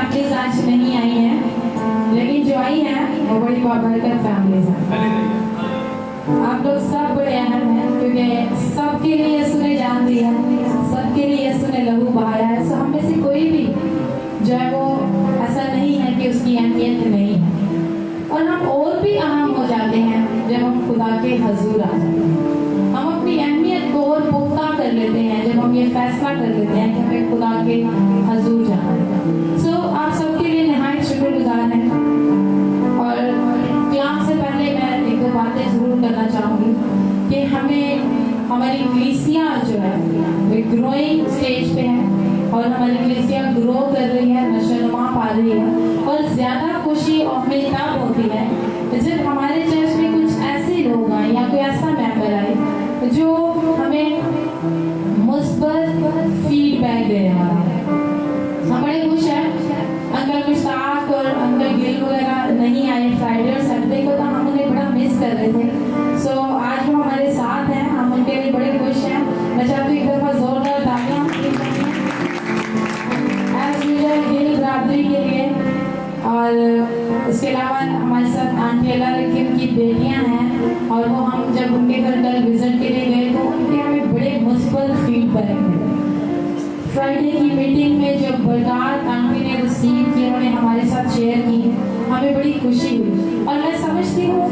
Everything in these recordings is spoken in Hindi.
फैमिलीज आज नहीं आई हैं, लेकिन जो आई हैं वो बड़ी बाबरकत फैमिलीज हैं। आप लोग सब बड़े अहम हैं, क्योंकि सबके लिए यीशु ने जान दिया, सबके लिए यीशु ने लहू बहाया है। सो हम में से कोई भी जो है वो ऐसा नहीं है कि उसकी अहमियत नहीं है। और हम और भी अहम हो जाते हैं जब हम खुदा के हजूर आ जाते हैं। हम अपनी अहमियत को और पुख्ता कर लेते हैं जब हम ये फैसला कर लेते हैं कि हमें खुदा के हजूर जाना है। सो आप सबके लिए नहायत शुक्रगुजार हैं। और क्लास से पहले मैं एक दो बातें जरूर करना चाहूँगी कि हमें हमारी कलीसिया जो है वो ग्रोइंग स्टेज पे है और हमारी कलीसिया ग्रो कर रही है, नशोनुमा पा रही है। और ज़्यादा खुशी और हमें तब होती है जब हमारे चर्च में कुछ ऐसे लोग आए या कोई ऐसा मेंबर आए जो हमें मुस्बत फीडबैक देने वाला है। हम बड़े खुश हैं। अंकल मुश्ताक और अंकल गिल वगैरह नहीं आए फ्राइडे और सैटरडे को, तो हम उन्हें बड़ा मिस कर रहे थे। सो आज वो हमारे साथ हैं, हम उनके लिए बड़े खुश हैं। मैं चाहती हूँ एक दफ़ा जोरदार तालियां एज यूजुअल गिल बरादरी के लिए। और इसके अलावा हमारे साथ आंटी अला रखी, उनकी बेटियां हैं, और वो हम जब उनके घर कल विजिट के लिए गए तो उनके हमें बड़े मुस्बत फीडबैक मिले। फ्राइडे की मीटिंग में जो बरकत आंटी ने रिसीव की, उन्होंने हमारे साथ शेयर की, हमें बड़ी खुशी हुई। और मैं समझती हूँ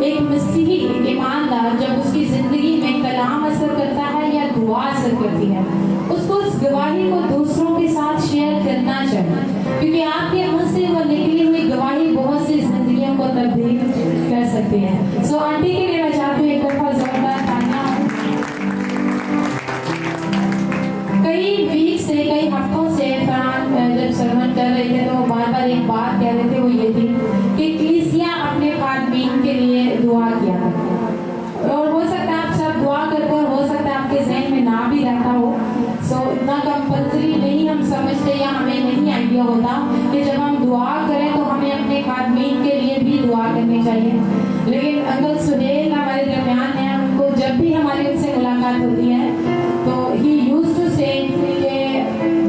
एक मसीही ईमानदार जब उसकी ज़िंदगी में कलाम असर करता है या दुआ असर करती है, उसको उस गवाही को दूसरों के साथ शेयर करना चाहिए, क्योंकि आपके मुंह से वो निकली हुई गवाही बहुत सी जिंदगियों को तब्दील कर सकती है। सो आंटी के लिए मैं चाहती हूँ एक दफ़ा जोरदार तालियां। कई वीक से, कई हफ्तों से फरहान जब सरमन कर रहे थे तो वो बार बार एक बात कह रहे थे, वो ये थी कि कलीसिया अपने खादमीन के लिए दुआ किया करती। और हो सकता है आप सब दुआ करते हो, हो सकता है आपके जहन में ना भी रहता हो। सो इतना कंपल्सरी नहीं हम समझते या हमें नहीं आइडिया होता कि जब हम दुआ करें तो हमें अपने खादमीन के लिए भी दुआ करनी चाहिए। लेकिन अंकल सुहेल हमारे दरमियान हैं, उनको जब भी हमारी उनसे मुलाकात होती है तो ही यूज्ड टू से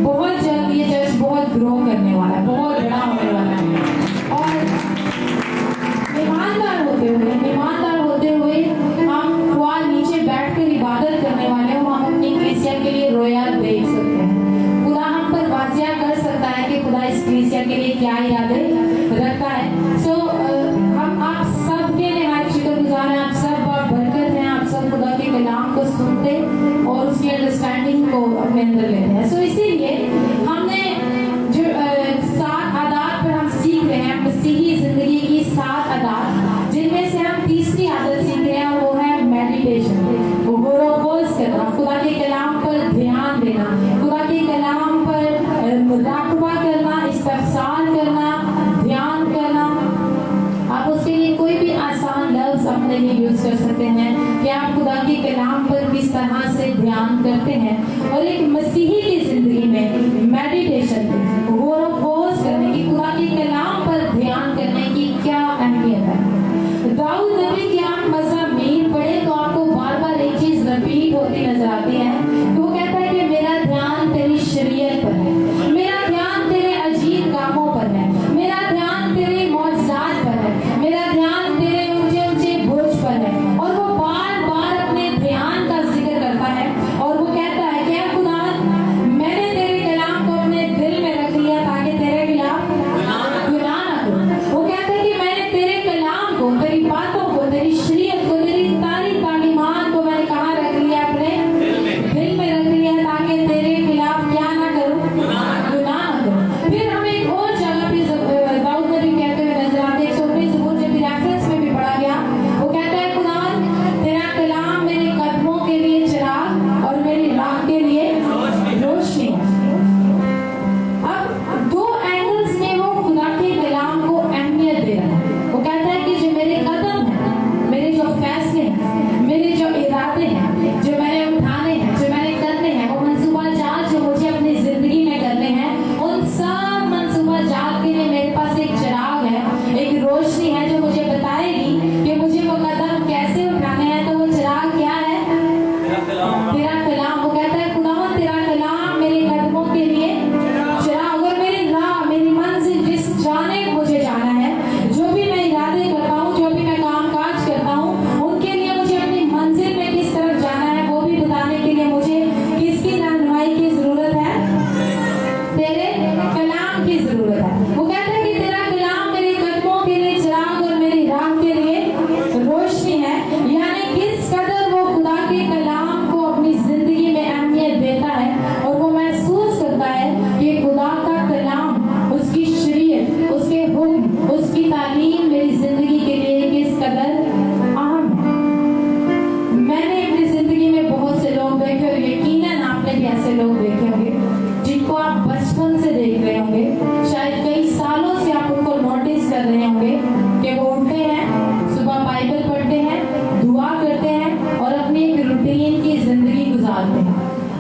बहुत जल्द ये चर्च बहुत ग्रो करने वाला है, बहुत बड़ा होने वाला है। और ईमानदार होते हुए हम वहाँ नीचे बैठ कर इबादत करने वाले हैं, हम अपनी कलीसिया के लिए रोया देख सकते हैं। खुदा हम पर वाजिया कर सकता है कि खुदा इस कलीसिया के लिए क्या इरादे रखता है। सो हम आप सब के लिए हमारे शुक्रगुजार हैं। आप सब बरकत हैं, आप सब खुदा के कलाम को सुनते और उसकी अंडरस्टैंडिंग को अपने अंदर लेते हैं। सो इसीलिए हमने जो 7 आदत पर हम सीख रहे हैं, मसीही जिंदगी की 7 आदत, जिनमें से हम तीसरी आदत सीख रहे हैं, वो है मेडिटेशन, गौर करना, खुदा के कलाम पर ध्यान देना, खुदा के कलाम पर मुराकबा करना, इस्तफसार करना,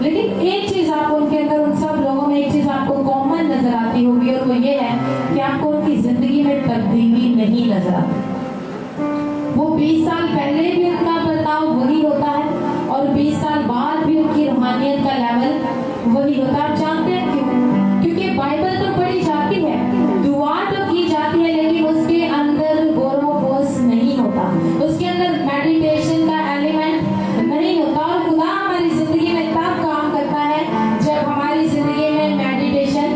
लेकिन एक चीज आपको उनके अंदर, उन सब लोगों में एक चीज आपको कॉमन नजर आती होगी, और वो ये है कि आपको उनकी जिंदगी में तब्दीली नहीं नजर आती। वो 20 साल पहले भी उनका बर्ताव वही होता है और 20 साल बाद भी उनकी रूहानियत का लेवल वही होता है। आप जानते हैं क्यों? क्योंकि बाइबल तो पढ़ी जाती है, दुआ तो की जाती है, लेकिन उसके अंदर गोरोफोस नहीं होता, उसके अंदर मेडिटेशन का एलिमेंट नहीं होता। और खुदा हमारी जिंदगी में तब काम करता है जब हमारी जिंदगी में मेडिटेशन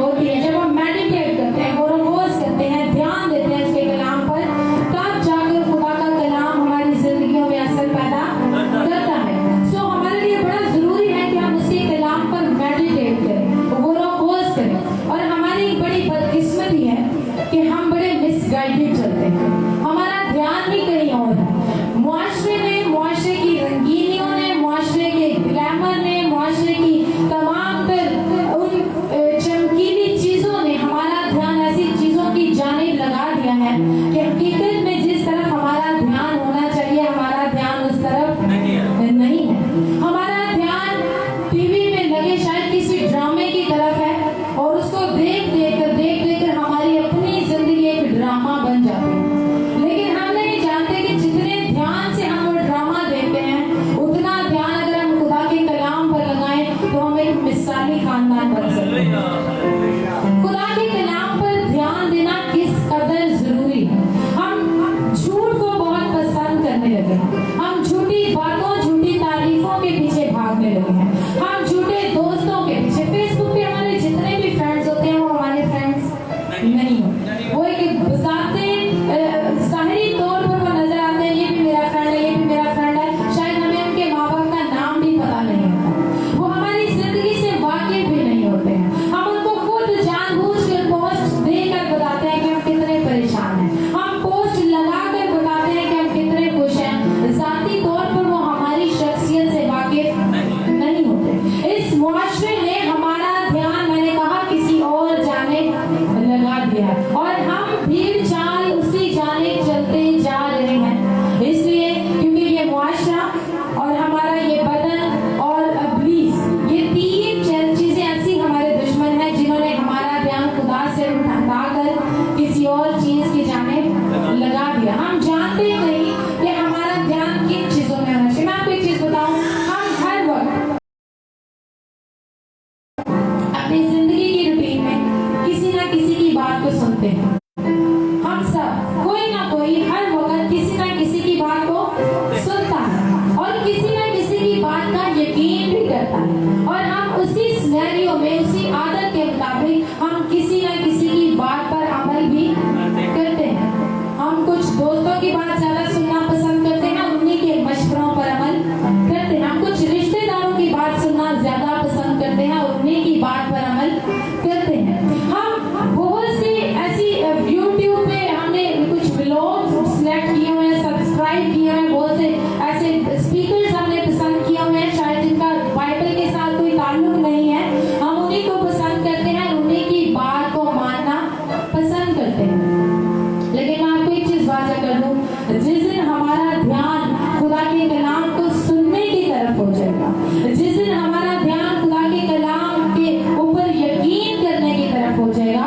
होती है, जब हम मेडिटेट करते हैं, गोरोफोस करते हैं, ध्यान देते हैं उसके कलाम पर, तब जाकर खुदा का कलाम हमारी जिंदगियों में असर पैदा करता है। सो हमारे लिए बड़ा जरूरी है कि हम उसके कलाम पर मेडिटेट करें, गोरोफोस करें। और हमारी बड़ी बदकिस्मती है कि हम बड़े मिसगाइडेड चलते हैं, हमारा ध्यान ही कहीं और है। मुआशरे ने, मुआशरे की रंगीनियों ने, मुआशरे के ग्लैमर ने, मुआशरे की तमाम तर उन चमकीली चीजों ने हमारा ध्यान ऐसी चीजों की जानिब लगा दिया है कि हकीकत में जिस तरफ हमारा ध्यान होना चाहिए, हमारा ध्यान उस तरफ नहीं है। हमारा ध्यान टीवी में लगे शायद किसी ड्रामे की तरफ है, और उसको देख देख कर हमारी अपनी जिंदगी एक ड्रामा बन जाती है। लेकिन हम नहीं जानते कि जितने ध्यान से हम वो ड्रामा देखते हैं, उतना ध्यान अगर हम खुदा के कलाम पर लगाएं तो हम एक मिसाली खानदान बन सकते हैं। खुदा के कलाम पर ध्यान देना किस कदर जरूरी है। हम झूठ को बहुत पसंद करने लगे हैं, हम झूठी बातों, झूठी तारीफों के पीछे भागने लगे हैं, हम झूठे दोस्तों के पीछे। फेसबुक पे हमारे जितने भी फ्रेंड्स होते हैं वो हमारे फ्रेंड्स नहीं होते, वो एक ज़ाहिरी तौर पर वो नजर आते हैं, ये भी मेरा फ्रेंड है, ये भी मेरा फ्रेंड है, शायद हमें उनके माँ बाप का नाम भी पता नहीं होता, वो हमारी जिंदगी से वाकिफ भी नहीं होते हैं। हम उनको खुद जानबूझकर पोस्ट देकर बताते हैं कि हम कितने परेशान हैं, हम पोस्ट लगाकर बताते हैं कि हम कितने खुश हैं, जाती तौर पर वो हमारी शख्सियत से वाकिफ नहीं होते। इस मुआशरे ने हमारा ध्यान, मैंने कहा, किसी और जाने लगा दिया है, और हम भीड़ चाल उसी जाने चलते जा रहे हैं। इसलिए क्योंकि ये मुआशरा और हमारा ये बदन और इब्लीस, ये तीन चीजें ऐसी हमारे दुश्मन हैं जिन्होंने हमारा ध्यान खुदा से उठाकर किसी और चीज की जाने लगा दिया। हम जानते ही नहीं कि हमारा ध्यान किन चीजों में होना चाहिए। मैं आपको एक चीज बताऊं, हम हर वक्त अपनी जिंदगी की रूटीन में किसी ना किसी की बात को सुनते हैं। हम सब कोई ना कोई हर वक्त किसी ना किसी की बात को सुनता है और किसी ना किसी की बात का यकीन भी करता है, और हम उसी सिनेरियो में, उसी आदत के मुताबिक हम किसी ना किसी की बात पर अमल भी करते हैं। हम कुछ दोस्तों की बात ज्यादा सुनना पसंद करते हैं, उन्हीं के मशवरों पर अमल करते हैं। हम कुछ रिश्तेदारों की बात सुनना ज्यादा पसंद करते हैं, उन्हीं की बात पर अमल करते हैं। हम बहुत सी ऐसी यूट्यूब पे हमने कुछ व्लॉग सिलेक्ट किए हुए हैं, सब्सक्राइब किए हुए हैं, बहुत से ऐसे स्पीकर्स हमने पसंद किए हुए हैं, शायद जिनका बाइबल के साथ कोई ताल्लुक नहीं है, हम उन्हीं को पसंद करते हैं, उन्हीं की बात को मानना पसंद करते हैं। लेकिन मैं आपको एक चीज वाज़ा कर दूं, जिस दिन हमारा ध्यान खुदा के कलाम को सुनने की तरफ हो जाएगा, जिस दिन हमारा ध्यान खुदा के कलाम के ऊपर यकीन करने की तरफ हो जाएगा,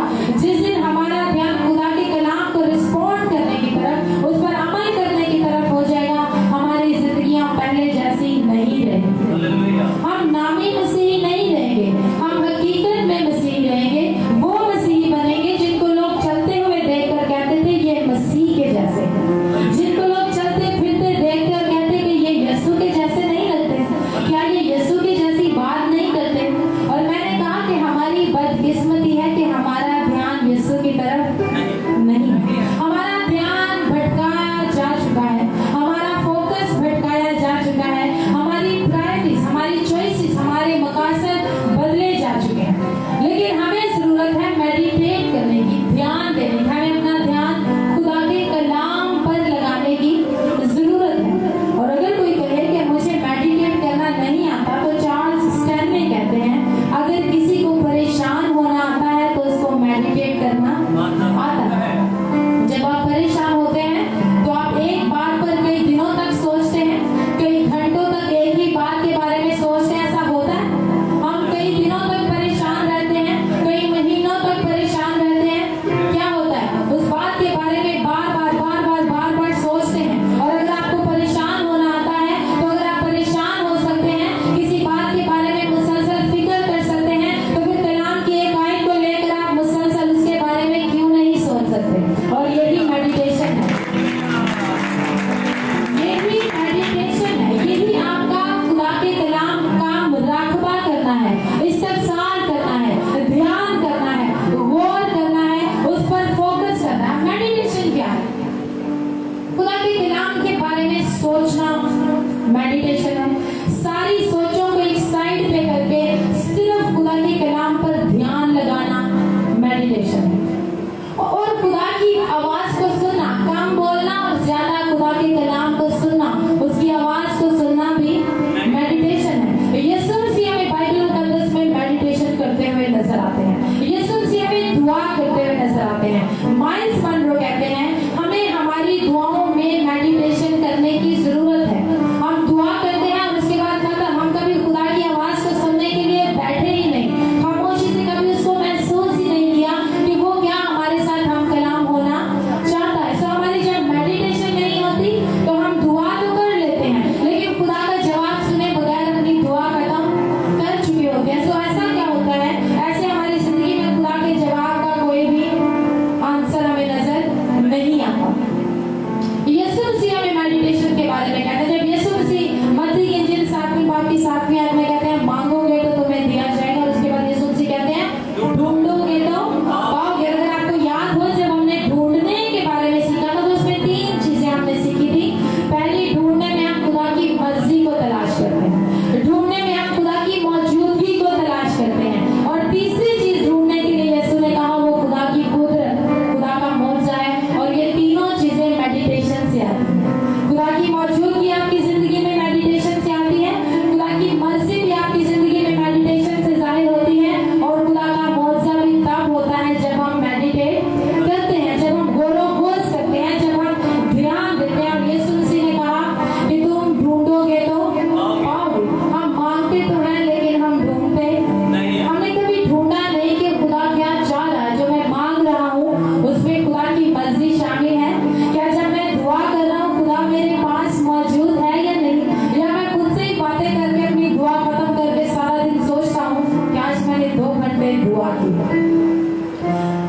घंटे दुआ की है।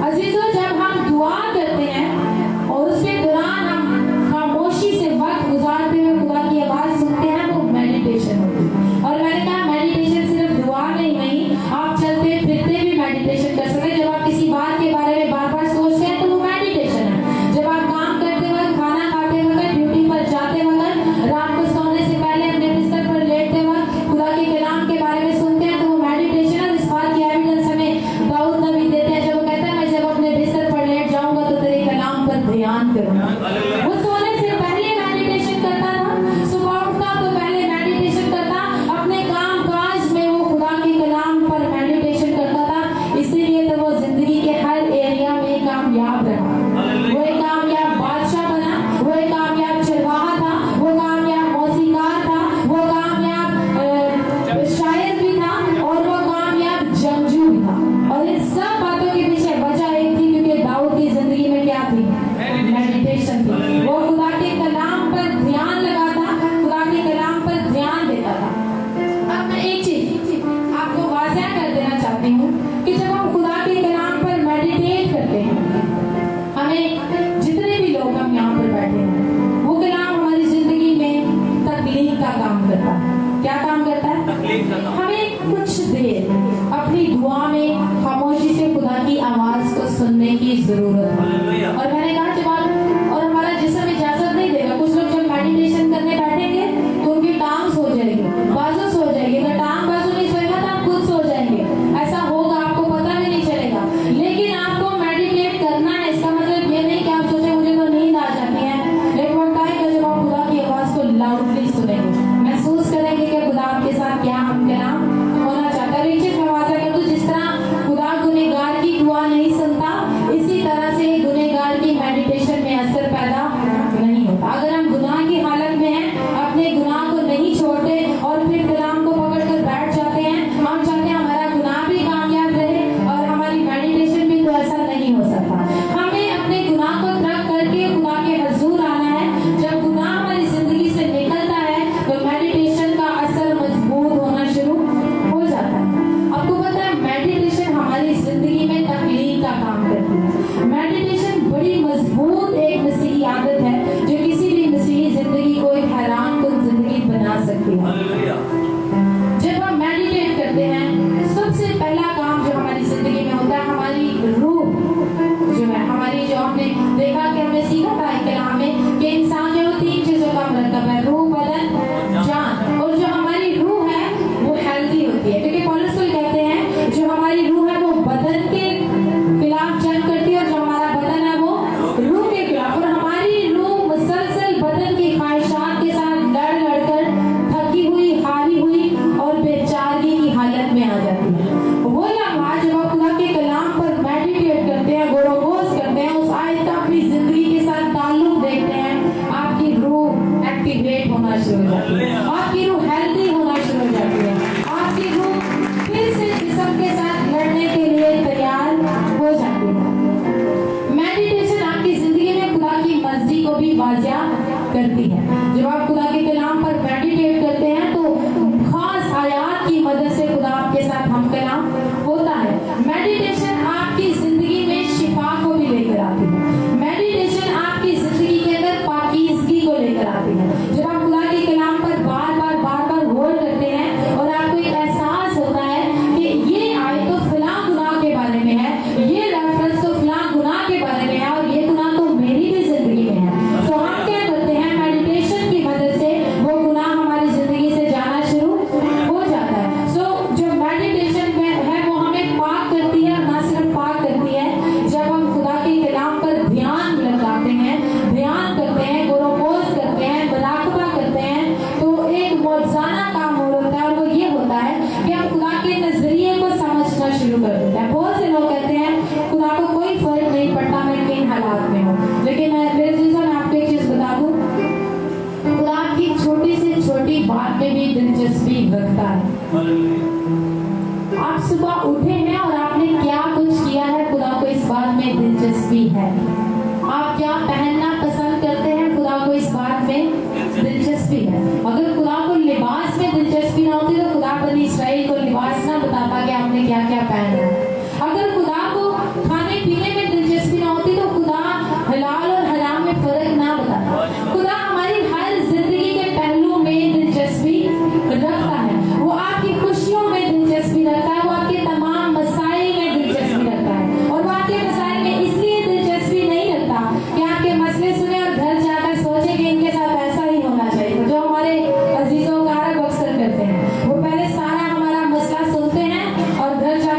अजीजों, जब हम दुआ करते हैं और उसके दौरान हम खामोशी से वक्त गुजारते हुए खुदा की आवाज सुनते हैं, वो मेडिटेशन होती है। और मैंने कहा मेडिटेशन सिर्फ दुआ नहीं, आप चलते फिरते भी मेडिटेशन कर सकते हैं। जब आप किसी बात के बारे में बार बार सोचते हैं तो वो मेडिटेशन है। जब आप काम करते वक्त, खाना खाते वक्त, ड्यूटी पर जाते वक्त, रात को सोने से पहले अपने बिस्तर पर लेटते वक्त खुदा के कलाम के बारे में सुनते हैं तो वो मेडिटेशन है। इस बात की एविडेंस हमें दाऊद नबी देते हैं, जब वो कहता है मैं जब अपने बिस्तर पर लेट जाऊंगा तो तेरे कलाम पर ध्यान करूंगा। वो सोने से पहले मेडिटेशन करता था, सुबह उठता तो पहले मेडिटेशन करता, अपने काम काज में वो खुदा के कलाम पर मेडिटेशन करता था। इसीलिए तो वो जिंदगी के हर एरिया में कामयाब रहा। वो एक कामयाब बादशाह बना, वो एक कामयाब चरवाहा था, वो कामयाब मौसीकार था, वो कामयाब शायर भी था और वो कामयाब जंगजू भी था। और इन सब बातों के पीछे वजह एक थी, क्योंकि दाऊद की जिंदगी में क्या थी? मेडिटेशन थी। वो खुदा के कलाम पर ध्यान लगाता, खुदा के कलाम पर ध्यान देता था। अब मैं एक चीज आपको वाज़ह कर देना चाहती हूँ कि जब हम खुदा के कलाम पर मेडिटेट करते हैं, हमें जितने भी लोग हम यहाँ पर बैठे हैं, वो कलाम हमारी जिंदगी में तकलीफ का काम करता है। क्या काम करता है? हमें कुछ देर अपनी दुआ में खामोशी से खुदा की आवाज को सुनने की जरूरत है। और मैंने कहा जब आप और हमारा जिस्म इजाजत नहीं देगा, कुछ लोग जब मेडिटेशन करने बैठेंगे तो उनकी टांग सो जाएगी, बाजू सो जाएगी। अगर टांग बाजू नहीं सोएगा तो आप खुद सो जाएंगे। ऐसा होगा, आपको पता भी नहीं चलेगा। लेकिन आपको मेडिटेट करना है, इसका मतलब ये नहीं कि आप सोचे मुझे तो नींद आ जाती है। एक वक्त आएगा जब आप खुदा की आवाज को लाउडली सुनेंगे, महसूस करेंगे कि खुदा आपके साथ क्या कलाम होना चाहता है। एक चीज मैं वाज़ह कर दूं, जिस तरह खुदा गुनहगार की दुआ नहीं सुनता, इसी तरह से गुनहगार की मेडिटेशन में असर पैदा नहीं होता। अगर हम गुनाह की हालत में हैं, अपने गुनाह को नहीं छोड़ते और फिर कलाम को पकड़कर बैठ जाते हैं, हम चाहते हैं हमारा गुनाह भी कामयाब रहे और हमारी मेडिटेशन भी, तो ऐसा नहीं हो सकता। हमें अपने गुनाह को तर्क करके खुदा के हुजूर आना है। जब गुनाह हमारी जिंदगी से निकलता है तो मेडिटेशन का असर मजबूत होना शुरू हो जाता है। आपको पता है मेडिटेशन हमारी जिंदगी में तकलीफ का काम करती है। मेडिटेशन बड़ी मजबूत एक मसीही आदत है जो किसी भी मसीही जिंदगी को एक हैरानकुन जिंदगी बना सकती है। जब हम मेडिटेट करते हैं, सबसे पहला काम जो हमारी जिंदगी में होता है, हमारी रूह जो है, हमारी जो हमने देखा कि हमने सीखा था एक कलाम में कि इंसान जो 3 चीजों का मरकब है, रूह, बदन, जान। और जो हमारी रूह है वो हेल्दी होती है, क्योंकि पौलुस कहते हैं जो हमारी रूह है वो बदन के खिलाफ जंग करती है और जो हमारा बदन है वो रूह के खिलाफ। और हमारी रूह मुसलसल बदन की ख्वाहिशात के साथ लड़ लड़कर थकी हुई, हारी हुई और बेचारगी की हालत में आ जाती है। वो लम्हा जब आप खुदा के कलाम पर मेडिटेट करते हैं, गौरवोस करते हैं, उस आयत का अपनी जिंदगी के साथ ताल्लुक देखते हैं, आपकी रूह एक्टिवेट होना शुरू हो जाती है, आपकी रूह हेल्दी होना शुरू हो जाती है, आपकी रूह फिर से जिस्म के साथ लड़ने के लिए तैयार हो जाती है। मेडिटेशन आपकी जिंदगी में खुदा की मर्जी को भी वाज़ह करती है। जब आप खुदा के कलाम पर मेडिटेट करते हैं तो खास आयात की मदद से खुदा आपके साथ हम कलाम होता है। मेडिटेशन आपकी जिंदगी में शिफा को भी लेकर आती है। मेडिटेशन आपकी जिंदगी के अंदर पाकीज़गी को लेकर आती है। जब आप खुदा के कलाम पर बार बार गौर करते हैं और आपको एक एहसास होता है कि ये आयत तो फलां गुनाह के बारे में है, ये रेफरेंस तो फलां गुनाह के बारे में है और ये गुनाह तो मेरी भी जिंदगी में है, तो हम क्या करते हैं, मेडिटेशन की मदद से वो गुनाह हमारी जिंदगी से जाना शुरू हो जाता है। सो जो मेडिटेशन है वो हमें पाक करती है, ना सिर्फ पाक करती है, जब हम खुदा के कलाम पर ध्यान लगाते हैं, ध्यान करते हैं, गौरवोस करते हैं, मुराकबा करते हैं, तो एक मौजूदा काम होता है और वो ये होता है कि हम खुदा के नजरिए को समझना शुरू कर देते हैं। बहुत से लोग कहते हैं खुदा को कोई फर्क नहीं पड़ता मैं किन हालात में हूँ, लेकिन मेरे जैसा मैं आपको एक चीज बता दूं, खुदा की छोटी से छोटी बात में भी दिलचस्पी रखता है। आप सुबह उठे हैं और आपने क्या कुछ किया है, खुदा को इस बात में दिलचस्पी है। आप क्या पहनना पसंद करते हैं, खुदा को इस बात में दिलचस्पी है। अगर खुदा को लिबास में दिलचस्पी ना होती तो खुदा बनी इसराइल को लिबास ना बताता कि आपने क्या क्या पहनना है।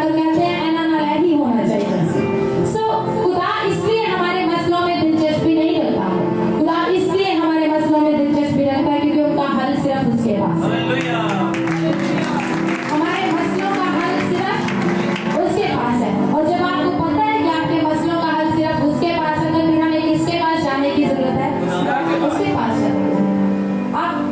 और कहते हैं एनानाला ही होना चाहिए। सो खुदा इसलिए हमारे मसलों में दिलचस्पी नहीं रखता, खुदा इसलिए हमारे मसलों में दिलचस्पी रखता है क्योंकि उनका हल सिर्फ उसके पास है। हमारे मसलों का हल सिर्फ उसके पास है। और जब आपको पता है कि आपके मसलों का हल सिर्फ उसके पास है, तो फिर हमें किसके पास जाने की जरूरत है? उसके पास जाने की।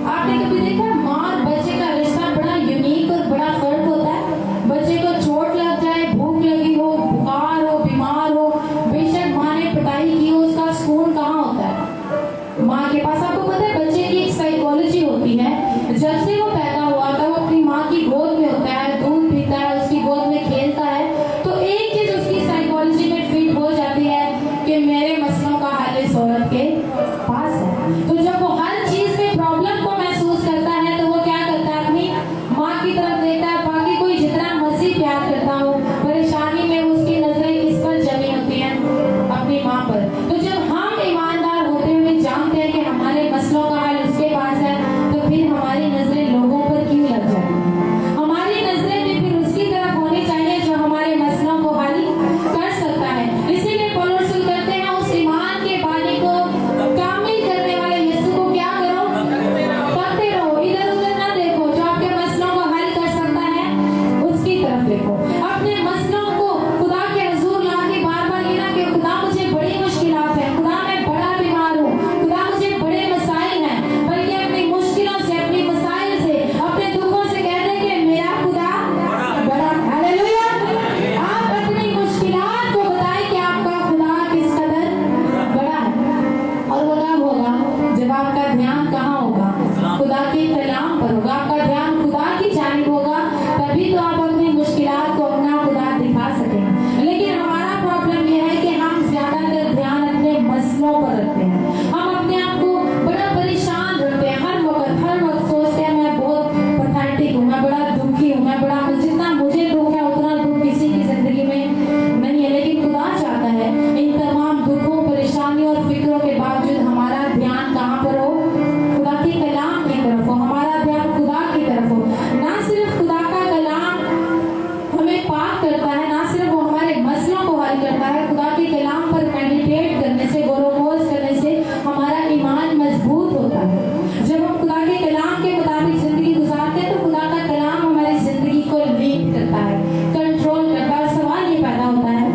आपने कभी देखा माँ और बच्चे का रिश्ता बड़ा यूनिक और बड़ा फर्क होता है। बच्चे को चोट लग जाए, भूख लगी हो, बुखार हो, बीमार हो, बेशक माँ ने पिटाई की हो, उसका सुकून कहाँ होता है? माँ के पास। आपको पता है बच्चे की एक साइकोलॉजी होती है, जब से वो पैदा हुआ था वो अपनी माँ की गोद में होता है, दूध पीता है, उसकी गोद में खेलता है, तो एक चीज उसकी साइकोलॉजी में फिट हो जाती है कि मेरे मसलों का हल इस औरत के पास है। तो जब वो हर चीज में प्रॉब्लम को महसूस करता है तो वो क्या करता है? अपनी माँ की तरफ देखता है। बाकी कोई जितना मर्जी प्यार करता हो, परेशानी में उसकी नजरें किस पर जमी होती हैं? अपनी माँ पर। तो जब हम ईमानदार होते हुए जानते हैं कि हमारे मसलों का हल उसके पास है, तो फिर हमारी नजरें लोगों पर क्यों लग जाती हैं? हमारी नजरें भी फिर उसकी तरफ होनी चाहिए जो हमारे मसलों को हल कर सकता है। इसीलिए पौलुस कहते हैं उस ईमान के पानी को कामिल करने वाले यीशु को क्या करो? पकड़ते रहो, इधर उधर ना देखो। जो आपके मसलों को हल कर सकता है उसकी तरफ देखो। अपने मसलों को खुदा के हुजूर लाके बार बार ये ना कि खुदा मुझे बड़ी मुश्किलात है, खुदा मैं बड़ा बीमार हूँ, खुदा मुझे बड़े मसाइल हैं, बल्कि अपनी मुश्किलों से, अपनी मसाइल से, अपने दुखों से कह दे कि मेरा खुदा बड़ा। हालेलुया। आप अपनी मुश्किलात को बताएं कि आपका खुदा किस कदर बड़ा है। और वो कब होगा? जब आपका ध्यान कहाँ होगा? खुदा के कलाम पर होगा, आपका ध्यान खुदा की जानिब होगा, तभी तो आप अपनी मुश्किलात को अपना खुदा दिखा सकेंगे। लेकिन हमारा प्रॉब्लम यह है कि हम ज्यादातर ध्यान अपने मसलों पर रखते हैं। हम अपने आप को बड़ा परेशान रखते हैं, हर वक्त सोचते हैं मैं बहुत पैथेटिक हूँ, मैं बड़ा दुखी हूँ, मैं बड़ा, जितना मुझे दुख है उतना दुख किसी की जिंदगी में नहीं है। लेकिन खुदा चाहता है इन तमाम दुखों, परेशानियों और फिक्रों के बावजूद हमारा ध्यान कहाँ पर हो? खुदा के कलाम की तरफ हो, हमारा ध्यान खुदा की तरफ हो। ना सिर्फ खुदा का कलाम हमें पाक करता है, ना सिर्फ वो हमारे मसलों को हल करता है, खुदा के कलाम पर मेडिटेट करने से, गौरवोज करने से हमारा ईमान मजबूत होता है। जब हम खुदा के कलाम के मुताबिक जिंदगी गुजारते हैं तो खुदा का कलाम हमारी जिंदगी को लीड करता है, कंट्रोल करता है। सवाल ये पैदा होता है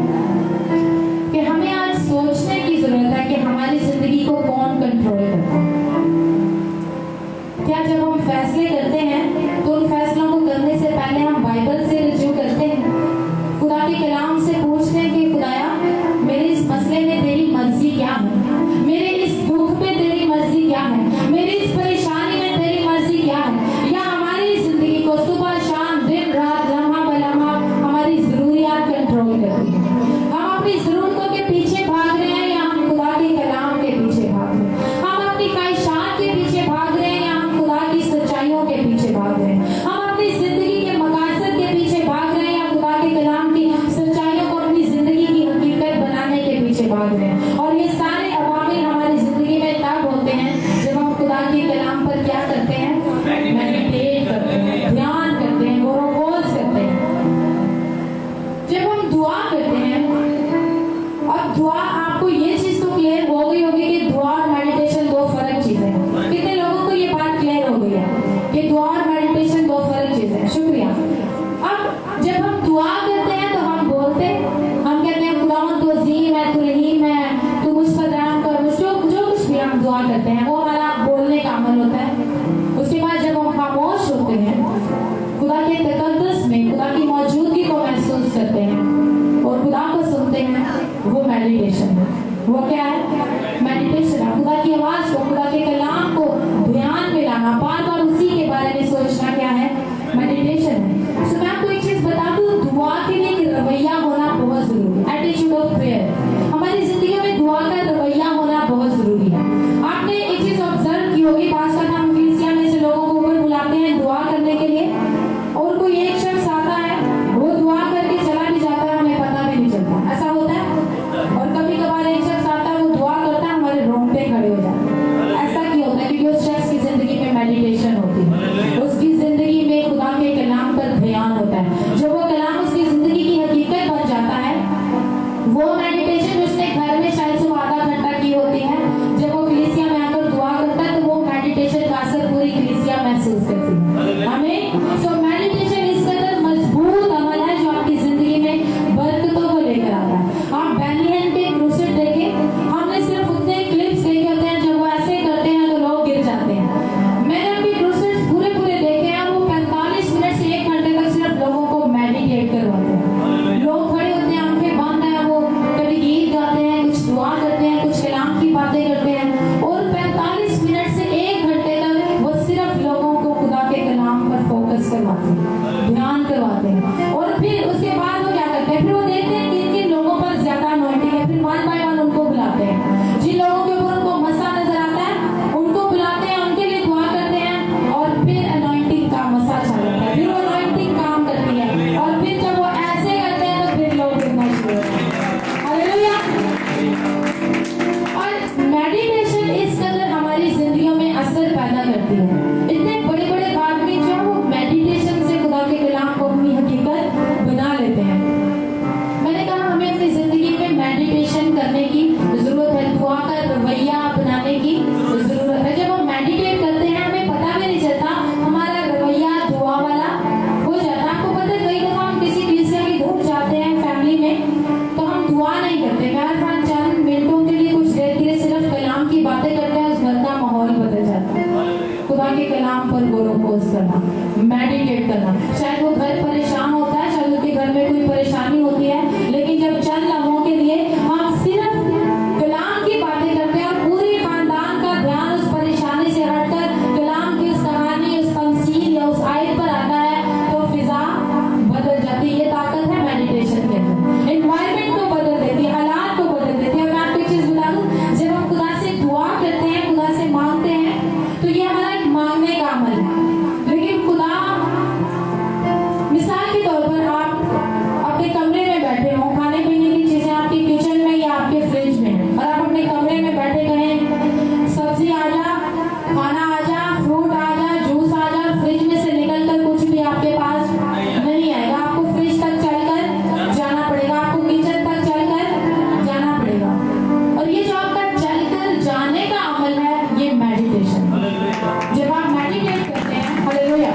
कि हमें आज सोचने की जरूरत है कि हमारी जिंदगी को कौन कंट्रोल करता है। क्या जब हम फैसले करते हैं तो उन फैसलों को करने से पहले हम बाइबल से रिव्यू करते हैं, खुदा के कलाम से पूछते हैं कि खुदाया मेरे इस मसले में तेरी मर्जी क्या है, मेरे इस दुख में तेरी मर्जी क्या है, मेरी इस परेशानी में तेरी मर्जी क्या है? या हमारी जिंदगी को सुबह शाम दिन रात लम्हा बलम्हा हमारी जरूरियात कंट्रोल करती है? हम अपनी जरूरतों के पीछे भाग रहे हैं या हम खुदा के कलाम के पीछे भाग रहे हैं? हम अपनी ख्वाहिशात के पीछे भाग रहे हैं या हम खुदा की सच्चाइयों के पीछे भाग रहे हैं? हम अपनी जिंदगी के मकासद के पीछे भाग रहे हैं या खुदा के कलाम की सच्चाइयों को अपनी जिंदगी की हकीकत बनाने के पीछे भाग रहे हैं? और ये सारे अवामिल हमारी जिंदगी में तब होते हैं जब हम खुदा के कलाम पर क्या करते हैं? मेडिटेट करते हैं, ध्यान करते हैं, गौरवोज करते हैं। जब हम दुआ करते हैं, अब दुआ, आपको ये चीज तो क्लियर हो गई होगी कि दुआ और मेडिटेशन दो फर्क चीजें हैं। कितने लोगों को ये बात क्लियर हो गई है कि दुआ और मेडिटेशन दो फर्क चीजें हैं? शुक्रिया। अब जब हम दुआ करते हैं तो हम बोलते हैं, हम कहते हैं खुदावंद तू अजीम है, तू रहीम है, तू मुझ पर रहम कर, जो कुछ भी हम दुआ करते हैं वो हमारा बोलने का अमल होता है। उसके बाद जब हम खामोश होते हैं, खुदा के तकद्दुस में खुदा की मौजूदगी को महसूस करते हैं और खुदा को सुनते हैं, वो मेडिटेशन है। वो क्या है? मेडिटेशन है। खुदा की आवाज को, खुदा के कलाम को ध्यान में लाना, बार बार उसी के बारे में सोचना, क्या है? मेडिटेशन है। तो मैं आपको एक चीज बता दूं, दुआ के लिए एक रवैया होना बहुत जरूरी है। एटीट्यूड ऑफ प्रेयर, हमारी जिंदगी में दुआ का रवैया होना बहुत जरूरी है। आपने एक चीज ऑब्जर्व की होगी, पास का हम कलीसिया में से लोगों को ऊपर बुलाते हैं दुआ करने के लिए, और कोई एक शख्स आता है, वो दुआ करके चला भी जाता है, हमें पता भी नहीं चलता। ऐसा होता है। और कभी कभार एक शख्स आता है, वो दुआ करता है, हमारे रोंगटे खड़े हो जाते हैं। ऐसा क्यों होता है? क्योंकि उस शख्स की जिंदगी में मेडिटेशन होती है, उसकी जिंदगी में खुदा के कलाम पर ध्यान होता है। जो वो कलाम बाद वो क्या करते हैं, फिर वो देखते हैं कि किन लोगों पर ज्यादा अनॉइंटिंग है, फिर वन बाय वन उनको बुलाते हैं। जिन लोगों के ऊपर उनको मसा नजर आता है उनको बुलाते हैं, उनके लिए दुआ करते हैं, और फिर अनॉइंटिंग का मसा चल जाता है, फिर वो अनॉइंटिंग काम करती है, और फिर जब वो ऐसे करते हैं तो फिर लोग गिरना शुरू होते हैं। हालेलुया। और मेडिटेशन इस कदर हमारी जिंदगियों में असर पैदा करती है। इतने बड़े बड़े आदमी जो है वो मेडिटेशन से खुदा के कलाम को अपनी हकीकत बना लेते हैं। मैंने कहा हमें अपनी जिंदगी में मेडिटेशन करने की जरूरत है, दुआ का रवैया बनाने की जरूरत है। जब हम मेडिटेट करते हैं हमें पता भी नहीं चलता, हमारा रवैया दुआ वाला हो जाता है। आपको पता है कई दफा हम किसी कलीसिया के घर जाते हैं फैमिली में, तो हम दुआ नहीं करते, मैं चंद मिनटों के लिए कुछ देर के लिए सिर्फ कलाम की बातें करते हैं, उस घर का माहौल बदल जाता है। खुदा के कलाम पर गौर करना, मेडिटेट करना। शायद वो घर परेशान होता है, शायद उसके घर में कोई परेशानी होती है, लेकिन जब चंद लम्हों के लिए हम सिर्फ कलाम की बातें करते हैं और पूरे खानदान का ध्यान उस परेशानी से हटकर कलाम की उस कहानी, उस तमसील या उस आयत पर आता है, तो फिजा बदल जाती है। ये ताकत है मेडिटेशन के अंदर, एनवायरमेंट को बदल देती है, हालात को बदल देती है। और मैं आपको एक चीज बता दूं, जब हम खुदा से दुआ करते हैं, खुदा से मांगते हैं, तो ये हमारा एक मांगने का अमल है। लेकिन खुदा, मिसाल के तौर पर आप अपने कमरे में बैठे हो, खाने पीने की चीजें आपके किचन में या आपके फ्रिज में है, और आप अपने कमरे में बैठे कहें सब्जी आ जा, खाना आ जा, फ्रूट आ जा, जूस आ जा, फ्रिज में से निकल कर कुछ भी आपके पास नहीं आएगा। आपको फ्रिज तक चलकर जाना पड़ेगा, आपको किचन तक चलकर जाना पड़ेगा। और ये जो आपका चलकर जाने का अमल है, ये मेडिटेशन। जब आप मेडिटेट करते हैं, हालेलुया,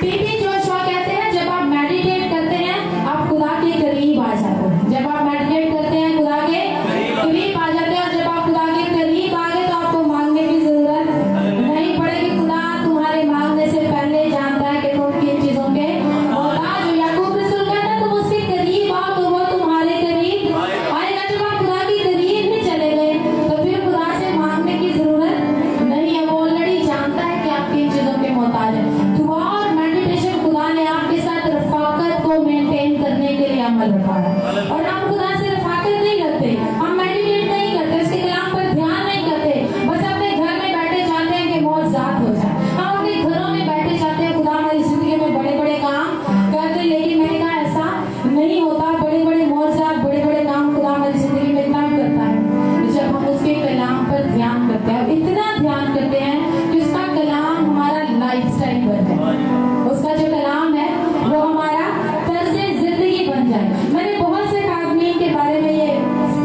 टीबी जोशुआ कहते हैं, जब आप मेडिटेट करते हैं आप खुदा के करीब आ जाते हैं। जब आप मेडिटेट करते हैं खुदा के करीब आ जाते हैं, और जब आप खुदा के करीब आ गए तो आपको मांगने की जरूरत नहीं पड़ेगी। खुदा तुम्हारे मांगने से पहले जानता है कि तुम किन चीजों के मोहताज हो। याकूब रसूल कहता है तुम उसके करीब आओ तो वो तुम्हारे करीब आएगा। जब आप खुदा के करीब ही चले गए तो फिर खुदा से मांगने की जरूरत नहीं है, वो ऑलरेडी जानता है कि आप किन चीजों के मोहताज हैं। दुआ और मेडिटेशन खुदा ने आपके साथ रफाकत को मेंटेन करने के लिए अमल रखा है। और हम खुदा से रफाकत नहीं करते, हम मेडिटेट नहीं करते, उसके कलाम पर ध्यान नहीं करते, बस अपने घर में बैठे चाहते हैं कि मौत जात हो जाए। हम अपने घरों में बैठे चाहते हैं खुदा हमारी जिंदगी में बड़े बड़े काम करते, लेकिन मैंने कहा ऐसा नहीं होता। बड़े बड़े मौजज़ात, बड़े बड़े काम खुदा हमारी जिंदगी में तब करता है जब हम उसके कलाम पर ध्यान करते हैं, इतना ध्यान करते हैं कि उसका कलाम हमारा लाइफस्टाइल बन जाए, उसका जो कलाम है वो हमारा तर्ज जिंदगी बन जाए। मैंने बहुत से आदमी के बारे में ये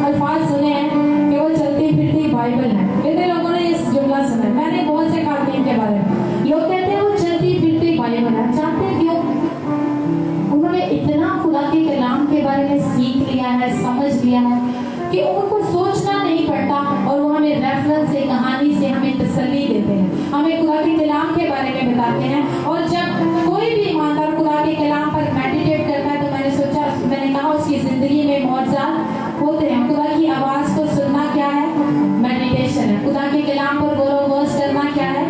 अल्फाज सुने हैं कि वो चलती फिरती बाइबल है। कितने लोगों ने इस जुमला सुना है? मैंने बहुत से आदमी के बारे में, लोग कहते हैं वो चलती फिरती बाइबल है। जानते हैं क्यों? उन्होंने इतना खुदा के कलाम के बारे में सीख लिया है, समझ लिया है कि उनको सोचना नहीं पड़ता, और वो हमें रेफरेंस से, कहानी से हमें तसल्ली देते हैं, हमें खुदा के कलाम के बारे में बताते हैं। और जब कोई भी ईमानदार खुदा के कलाम पर मेडिटेट करता है तो मैंने कहा उसकी जिंदगी में मौजज़ात होते हैं। खुदा की आवाज को सुनना क्या है? मेडिटेशन है। खुदा के कलाम पर गौर करना क्या है?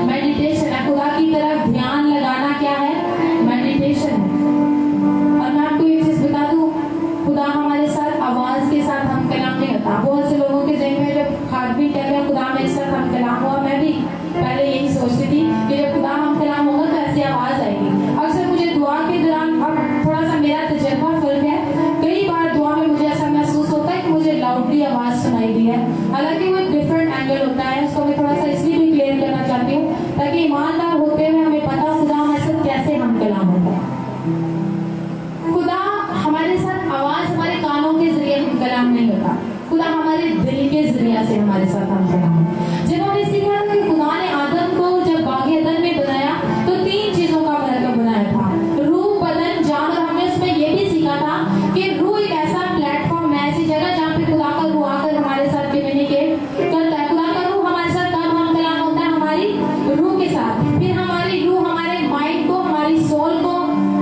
मेडिटेशन है। खुदा की तरफ ध्यान लगाना क्या है? मेडिटेशन है। और मैं आपको एक चीज बता दूं, खुदा हमारे साथ आवाज के साथ हम कलाम नहीं करता। बहुत से लोगों के ज़हन में जब खादमी कहते हैं खुदा मेरे साथ हम कलाम हुआ, मैं भी पहले यही सोचती थी कि जब खुदा हम कलाम होगा तो ऐसी आवाज आएगी। अक्सर मुझे दुआ के दौरान, अब थोड़ा सा मेरा तजर्बा फर्क है, कई बार दुआ में मुझे ऐसा महसूस होता है कि मुझे लाउडली आवाज सुनाई दी है। हालांकि वो एक डिफरेंट एंगल होता है, उसको मैं थोड़ा सा इसलिए भी क्लियर करना चाहती हूँ ताकि ईमानदार होते हुए हमें पता खुदा हमारे साथ कैसे हम कलाम होता है। खुदा हमारे साथ आवाज हमारे कानों के जरिए हम कलाम नहीं होता, खुदा हमारे दिल के जरिए से हमारे साथ हम कलाम। जब हमने सीखा कि खुदा ने आदम को जब बाग़े अदन में बनाया तो 3 चीजों का मरकब बनाया था, रूह, बदन, जान। और हमने उसमें ये भी सीखा था कि रूह एक ऐसा प्लेटफॉर्म है, ऐसी जगह जहाँ पे खुदा का रूह आकर हमारे साथ कम्युनिकेट करता है। खुदा का रूह हमारे साथ कब हम कलाम होता है? हमारी रूह के साथ। फिर हमारी रूह हमारे माइंड को, हमारी सोल को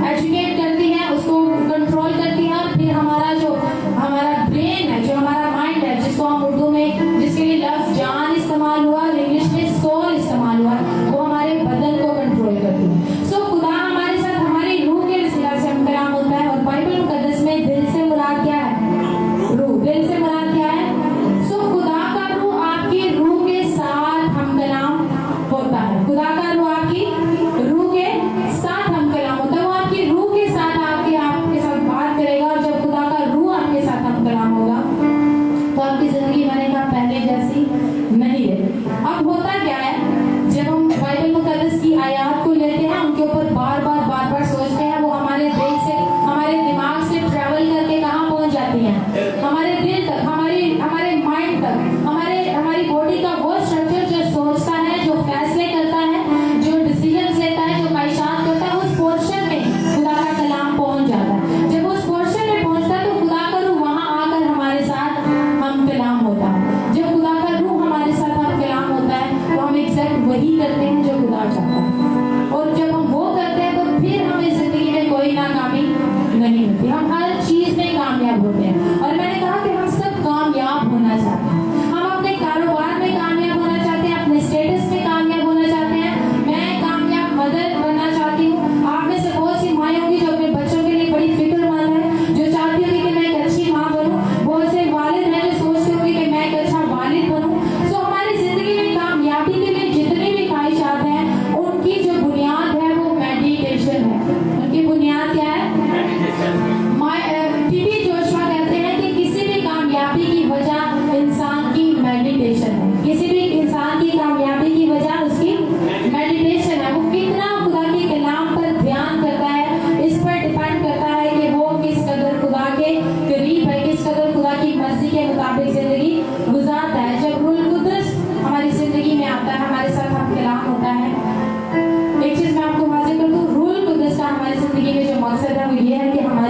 एजुकेट करती है, उसको कंट्रोल करती है। और फिर हमारा जो हमारा ब्रेन है, जो हमारा माइंड है, जिसको हम उर्दू में, जिसके लिए लफ्ज जान इस्तेमाल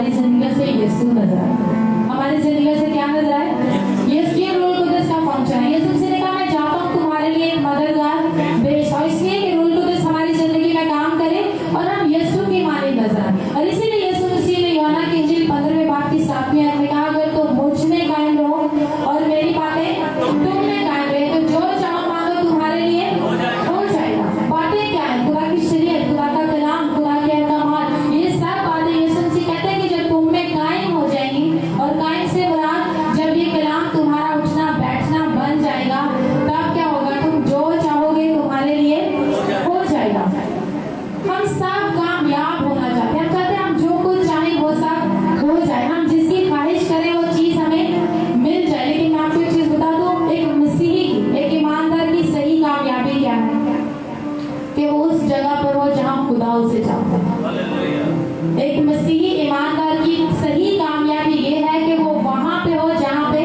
हमारी जिंदगी से यीशु नजर आए, हमारी जिंदगी से क्या नजर आए? यीशु के रोल कुदस का फंक्शन है। यीशु ने कहा मैं चाहता हूँ तुम्हारे लिए एक मददगार भेज, और इसलिए कि रोल कुदस हमारी जिंदगी में काम करे और हम यीशु की माने नजर आए। और इसीलिए यीशु मसीह ने यूहन्ना की इंजील 15वें बाब की 7वीं आयत में कहा, अगर तुम मुझ में कायम रहो और मेरी बातें तुम में कायम रहे तो जो चाहो मांगो तुम्हारे लिए हो जाएगा। बातें क्या है? खुदा की शरीयत, खुदा का कलाम, खुदा के अहकाम, ये सब बातें यीशु मसीह कहते हैं कि जब तुम में कायम हो जाएंगी, और कायम से मुराद जब ये कलाम तुम्हारा उठना बैठना बन जाएगा, तब क्या होगा? तुम जो चाहोगे तुम्हारे लिए हो जाएगा। हम सब कामयाब होना चाहते हैं, हम चाहते हैं हम जो कुछ चाहें वो सब हो जाए, हम जिसकी ख्वाहिश करें वो चीज हमें मिल जाए। लेकिन मैं आपको एक चीज बता दूं, एक मसीही की, एक ईमानदार की सही कामयाबी क्या है? कि वो उस जगह पर हो जहाँ खुदा उसे चाहता है। एक मसीही ईमानदार की सही कामयाबी ये है कि वो वहां पे हो जहाँ पे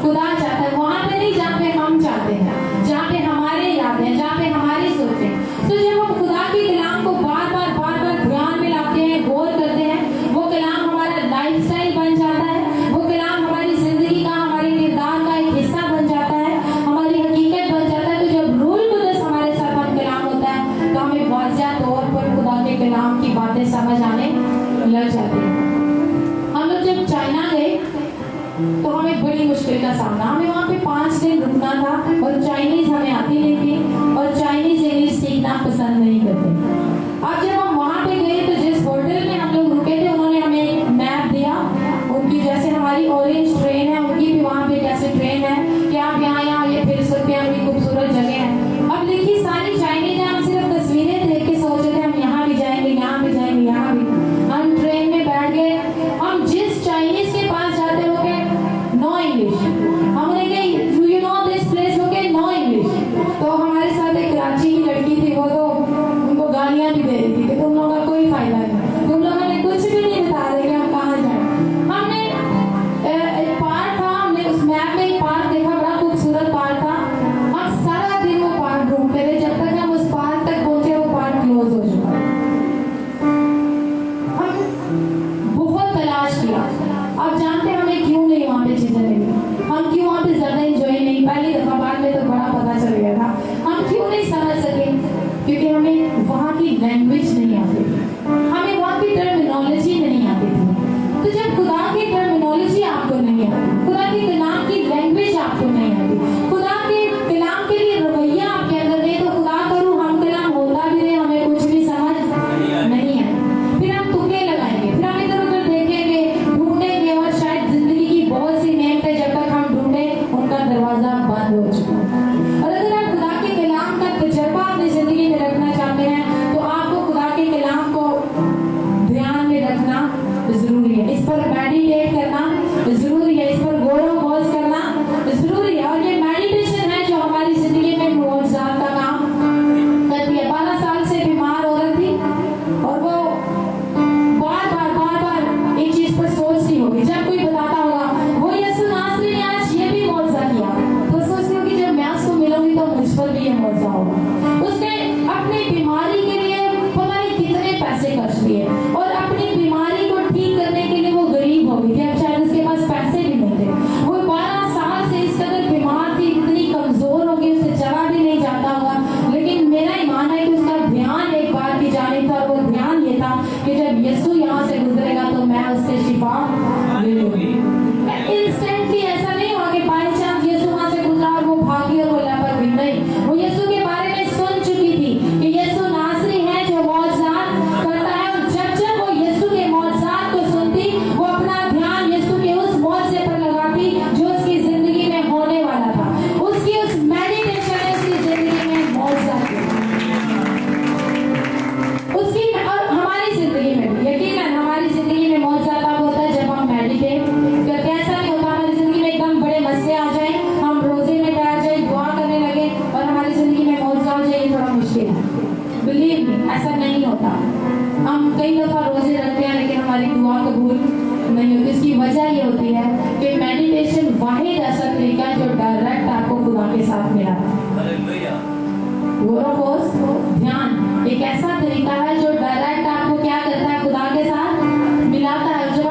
खुदा चाहता है, वहां पे नहीं जहाँ पे हम चाहते हैं, जहाँ पे हमारे यादें हैं, जहाँ पे हमारी सोचें। तो जब हम खुदा के कलाम को बार बार ध्यान में लाते हैं, गौर करते हैं, वो कलाम हमारा लाइफस्टाइल बन जाता है, वो कलाम हमारी जिंदगी का, हमारे किरदार का एक हिस्सा बन जाता है, हमारी हकीकत बन जाता है। तो जब रूल कुदस हमारे साथ हम कलाम होता है तो हमें वाज़ेह तौर पर खुदा के कलाम की बातें समझ आने लग जाती है। हम लोग जब चाइना गए तो हमें बड़ी मुश्किल का सामना, हमें वहाँ पे 5 दिन रुकना था, और चाइनीज हमें आती नहीं थी, और चाइनीज इंग्लिश सीखना पसंद नहीं करते। अब जब हम वहाँ पे गए तो जिस होटल में हम लोग रुके थे उन्होंने हमें एक मैप दिया, उनकी जैसे हमारी ऑरेंज ट्रेन है उनकी भी वहाँ पे कैसे ट्रेन है कि आप यहाँ ये फिर सकते हैं, बड़ी खूबसूरत जगह है। अब देखिए सारी चाइनीज, हम सिर्फ तस्वीरें देख के सोच रहे थे हम यहाँ भी जाएंगे, यहाँ भी जाएंगे, यहाँ भी। हम ट्रेन में बैठ गए, हम जिस चाइनीज के पास जाते हो गए नो इंग्लिश, हमने कहा do you know this place, हो गए नो इंग्लिश। तो हमारे साथ एक कराची की लड़की थी, वो तो उनको गालियां भी दे रही थी कि तुम लोगों का कोई फायदा नहीं, तुम लोगों ने कुछ भी नहीं बता रहे कि हम कहाँ जाए। हमने एक पार्क था, हमने उस मैप में एक पार्क देखा, बड़ा खूबसूरत पार्क था। हम सारा दिन वो पार्क ढूंढते रहे, जब तक हम उस पार्क तक पहुंचे वो पार्क क्लोज हो चुका। हम बहुत तलाश किया, आप जानते हैं हमें क्यों नहीं वहाँ पे चीजें मिली, हम क्यों वहाँ पे ज्यादा एंजॉय नहीं, पहली दफा, बाद में तो बड़ा पता चल गया था, हम क्यों नहीं समझ सके? क्योंकि हमें वहाँ की लैंग्वेज नहीं आती थी, हमें वहाँ की टर्मिनोलॉजी नहीं आती थी। तो जब खुदा की टर्मिनोलॉजी आपको नहीं आती, खुदा के कलाम की लैंग्वेज आपको नहीं आती, खुदा के कलाम के लिए रवैया आपके अंदर नहीं, तो खुदा करूँ हम कलाम होता भी रहे, हमें कुछ भी समझ नहीं आए। फिर हम तुक्के लगाएंगे, फिर हम इधर उधर देखेंगे, ढूंढेंगे, और शायद जिंदगी की बहुत सी नेमतें जब तक हम ढूंढे उनका दरवाजा बंद हो चुका है। और अगर आप खुदा के कलाम का तजर्बा अपनी जिंदगी में रखना चाहते हैं तो आपको खुदा के कलाम को ध्यान में रखना जरूरी है, इस पर मेडिटेट करना जरूरी है, इस पर गौर खोज करना जरूरी है। और ये मेडिटेशन है जो हमारी जिंदगी में मुआवजात का काम करती है। 12 साल से बीमार औरत थी, और वो बार बार एक चीज पर सोचती होगी, जब कोई बताता होगा वो यीशु नासरी ने आज ये भी मौजज़ा किया, तो सोचती होगी जब मैं उसको मिलूंगी तो मुझ पर भी ये मौजज़ा होगा। उसने अपनी बीमारी के लिए पता नहीं कितने पैसे खर्च लिए, और अपनी बीमारी को ठीक करने के लिए वो गरीब हो गई थी, अब शायद उसके पास पैसे भी नहीं थे। वो 12 साल से इस कदर बीमार थी, इतनी कमजोर हो गई, उससे चला भी नहीं जाता होगा। लेकिन मेरा ईमान है कि उसका ध्यान एक बार की जानिब था, और वो ध्यान ये था कि जब यीशु यहाँ से गुजरेगा तो मैं उससे शिफा ले लूंगी। इंस्टेंटली ऐसा नहीं हुआ कि बाय चांस यीशु वहाँ से गुजरा और वो भागी और वो लेपर भी नहीं, वो यीशु के बारे में सुन चुकी थी कि यीशु नासरी है जो मौजज़ात करता है। और जब वो यीशु के मौजज़ात को सुनती, वो अपना ध्यान यीशु के उस मौजज़े पर लगाती जो उसकी जिंदगी में होने वाला था, उसकी उस मेडिटेशन ने उसकी जिंदगी में मौजज़ा किया, उसकी। और हमारी जिंदगी में भी यकीनन हमारी जिंदगी में मौजज़ा तब होता है जब हम मेडिटेट करते हैं। ऐसा नहीं होता हमारी जिंदगी में एकदम बड़े मसले आ जाए, हम रोजे में बैठ जाए, दुआ करने लगे और हमारी जिंदगी में मौजज़ा हो जाए, ये थोड़ा मुश्किल है। बिलीव मी, ऐसा नहीं होता। हम कई दफा रोजे रखते हैं लेकिन हमारी दुआ कबूल नहीं होती। इसकी वजह ये होती है कि मेडिटेशन वाहिद ऐसा तरीका है जो डायरेक्ट आपको खुदा के साथ मिला है। ध्यान एक ऐसा तरीका है जो डायरेक्ट आपको क्या करता है, खुदा के साथ मिलाता है। जब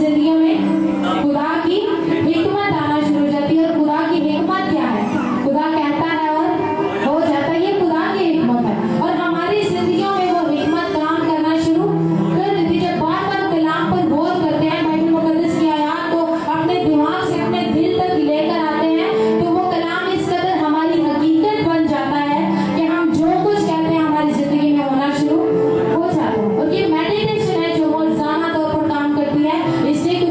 जिंदगी में खुदा की हिकमत आना शुरू हो जाती है। और खुदा की हिकमत क्या है? खुदा कहता है और हो जाता है, ये खुदा की हिकमत है। और हमारी जिंदगियों में वो हिकमत काम करना शुरू कर देती है। जब बार बार कलाम पर गौर करते हैं, बाइबल मुकद्दस की आयत को अपने दिमाग से अपने दिल तक लेकर आते हैं, तो वो कलाम इस कदर हमारी हकीकत बन जाता है कि हम जो कुछ कहते हैं हमारी जिंदगी में होना शुरू हो जाता है। और ये मेडिटेशन है जो रोजाना तौर पर काम करती है, इसलिए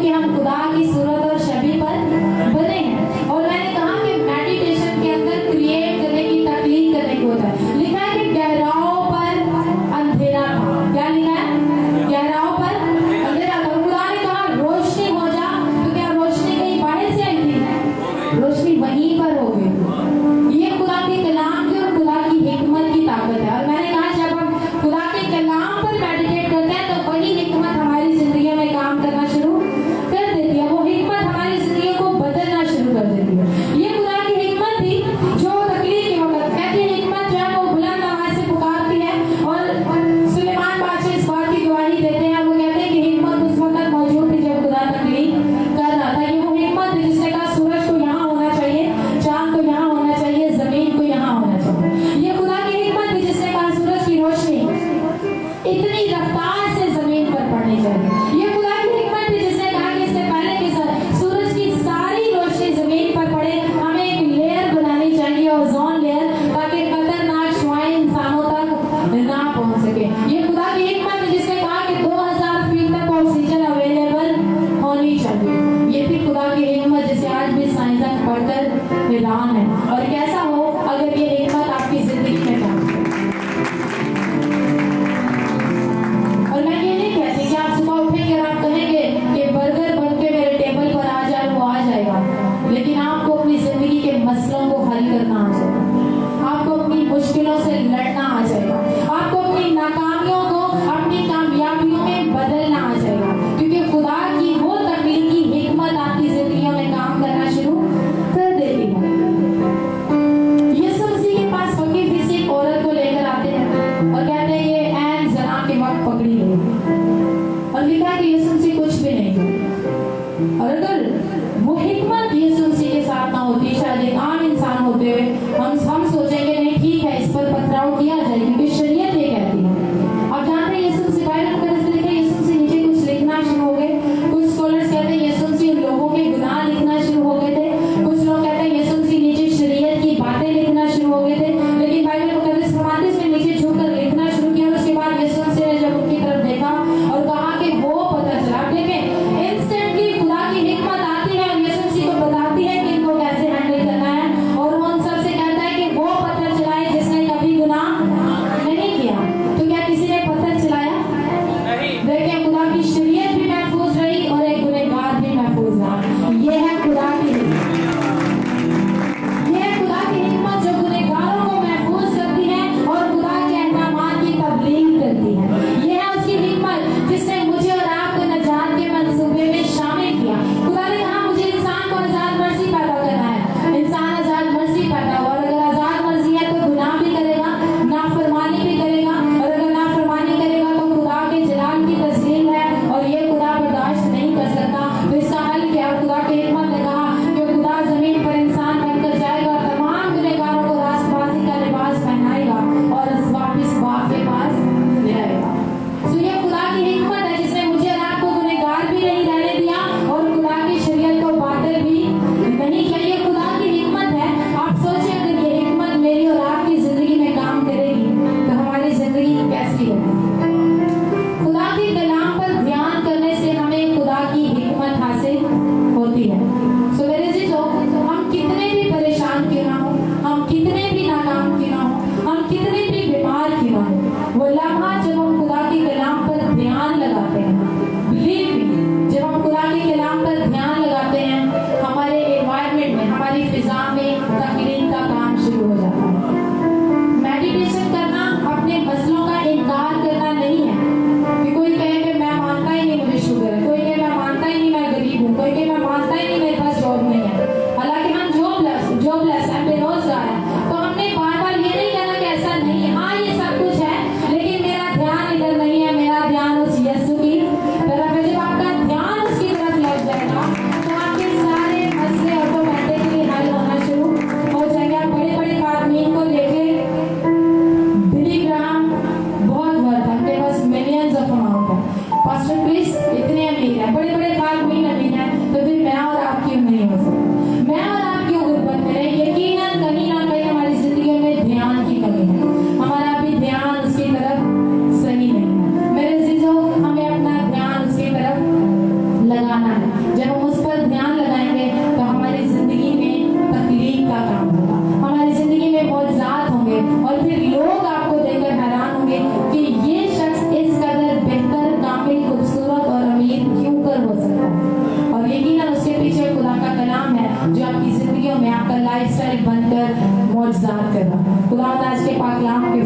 लाइफस्टाइल बनकर मौजूदात करना। खुदा आज के पाक कलाम के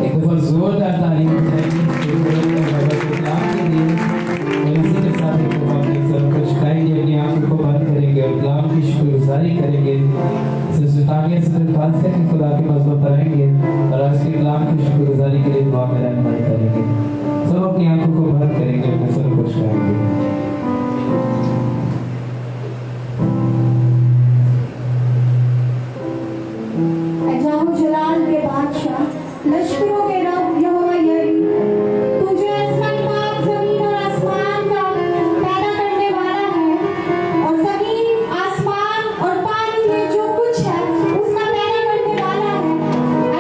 एक दफा जोरदार तारीफ चाहिए इसी के साथ एक दफा अपने सर को झुकाएंगे, अपनी आंखों को बंद करेंगे और कलाम की शुक्रगुजारी करेंगे। सिस्टानिया से फालसे के खुदा के मज़बूत कराएंगे और आज के कलाम की शुक्रगुजारी के लिए दुआ में रहनुमाई करेंगे। सब अपनी आंखों को बंद करेंगे, अपने सर को झुकाएंगे। जलाल के बादशाह लश्करों के रब यहोवा यरी, तू जो आसमान पाक जमीन और आसमान का पैदा करने वाला है और जमीन आसमान और पानी में जो कुछ है उसका पैदा करने वाला है।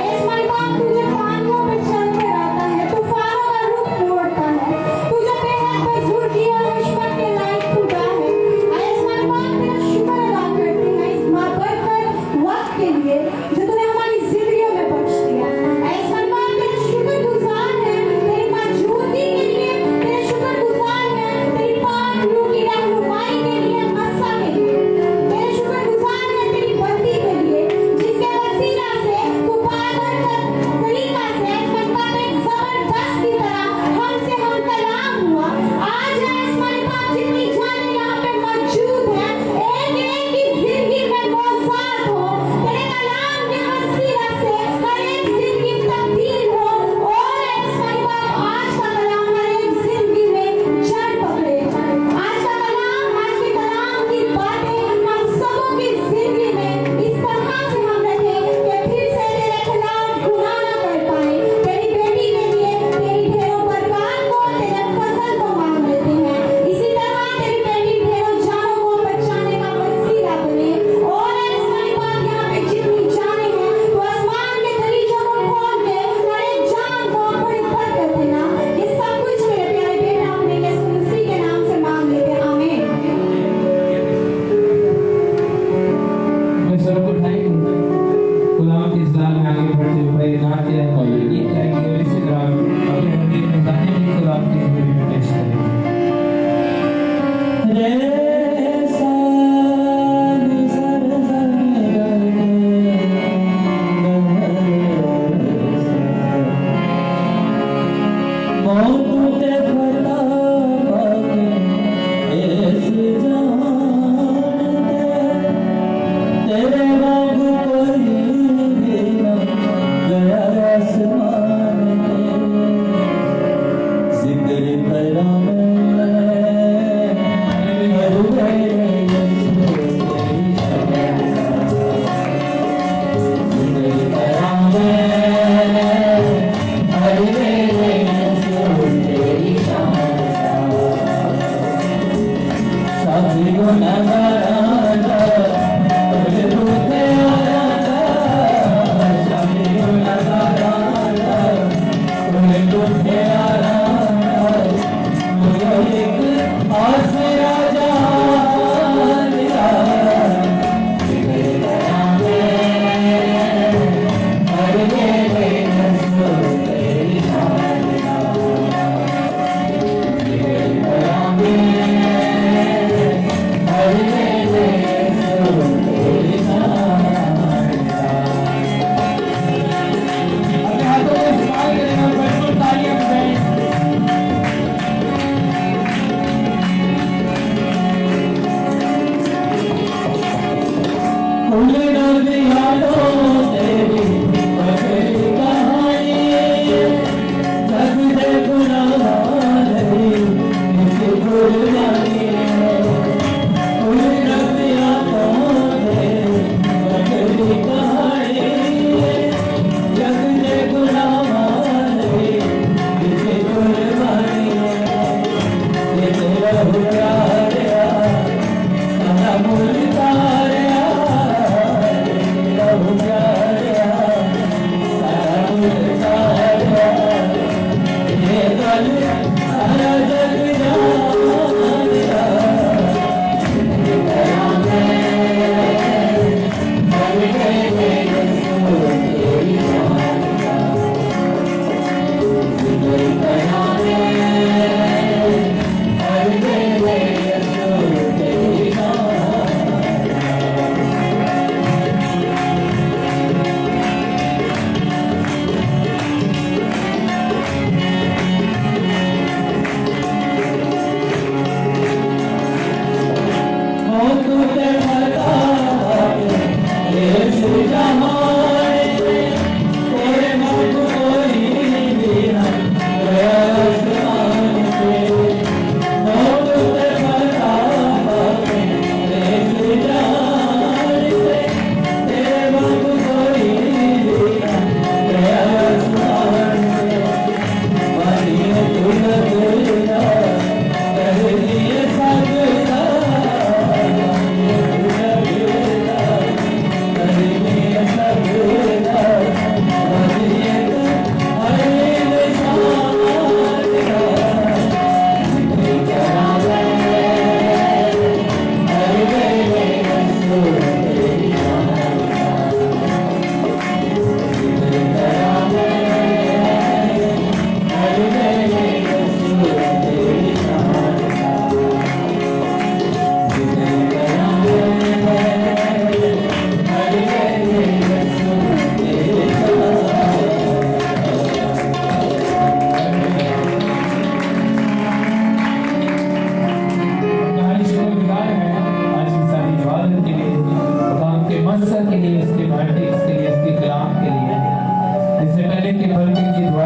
आसमान पाक तू जो पानियों पर चलकर आता है, तूफानों का रुख मोड़ता है, तू जो बेहद मजबूर किया दुश्मन के लायक खुदा है। आसमान पाक तेरा शुक्र अदा करते हैं इस बाबरकत वक्त के लिए जो तूने हमारी जिंदगियों में बख्श दिया। ऐसा बात तेरा शुक्रगुजार है तेरी मौजूदगी के लिए, तेरे शुक्रगुजार है तेरी पाक रूह की रहनुमाई के लिए, मस्सा के लिए, तेरे शुक्रगुजार है तेरी बंदी के लिए जिसके वसीला से तू बाबरकत तरीका से आसमान पाक एक जबरदस्त की तरह हमसे हम कलाम हुआ। आज आसमान पाक जितनी जाने यहाँ पे मौजूद है एक एक की जिंदगी में मौजूद हो, तेरे कलाम के वसीला से हर एक जिंदगी तब्दील हो और आसमान पाक आज का कलाम हर एक जिंदगी में जड़ पकड़े। आज का कलाम, आज के कलाम की बातें हम सबों की जिंदगी में इस तरह से हम रखें कि फिर से तेरे खिलाफ गुनाह न कर पाए। तेरी बेटी के लिए तेरी ढेरों बरकत को, तेरे फसल को मांग लेते हैं। इसी तरह तेरी बेटी ढेरों जानों को बचाने का वसीला बने और आसमान पाक यहाँ पे जितनी जाने हैं तो आसमान के दरीचों को खोल दे, हर एक जान को बड़ी बरकत देना। ये सब कुछ मेरे प्यारे बेटा अपने यीशु मसीह के नाम से मांग लेते हैं, आमीन। अपने सर को उठाएंगे, गुलाम के इस्लाम में आगे बढ़ते हुए नाच के और गीत गाएंगे और इसी तरह अपने हृदय में गाने भी गुलाम के हृदय में पेश करेंगे। Hare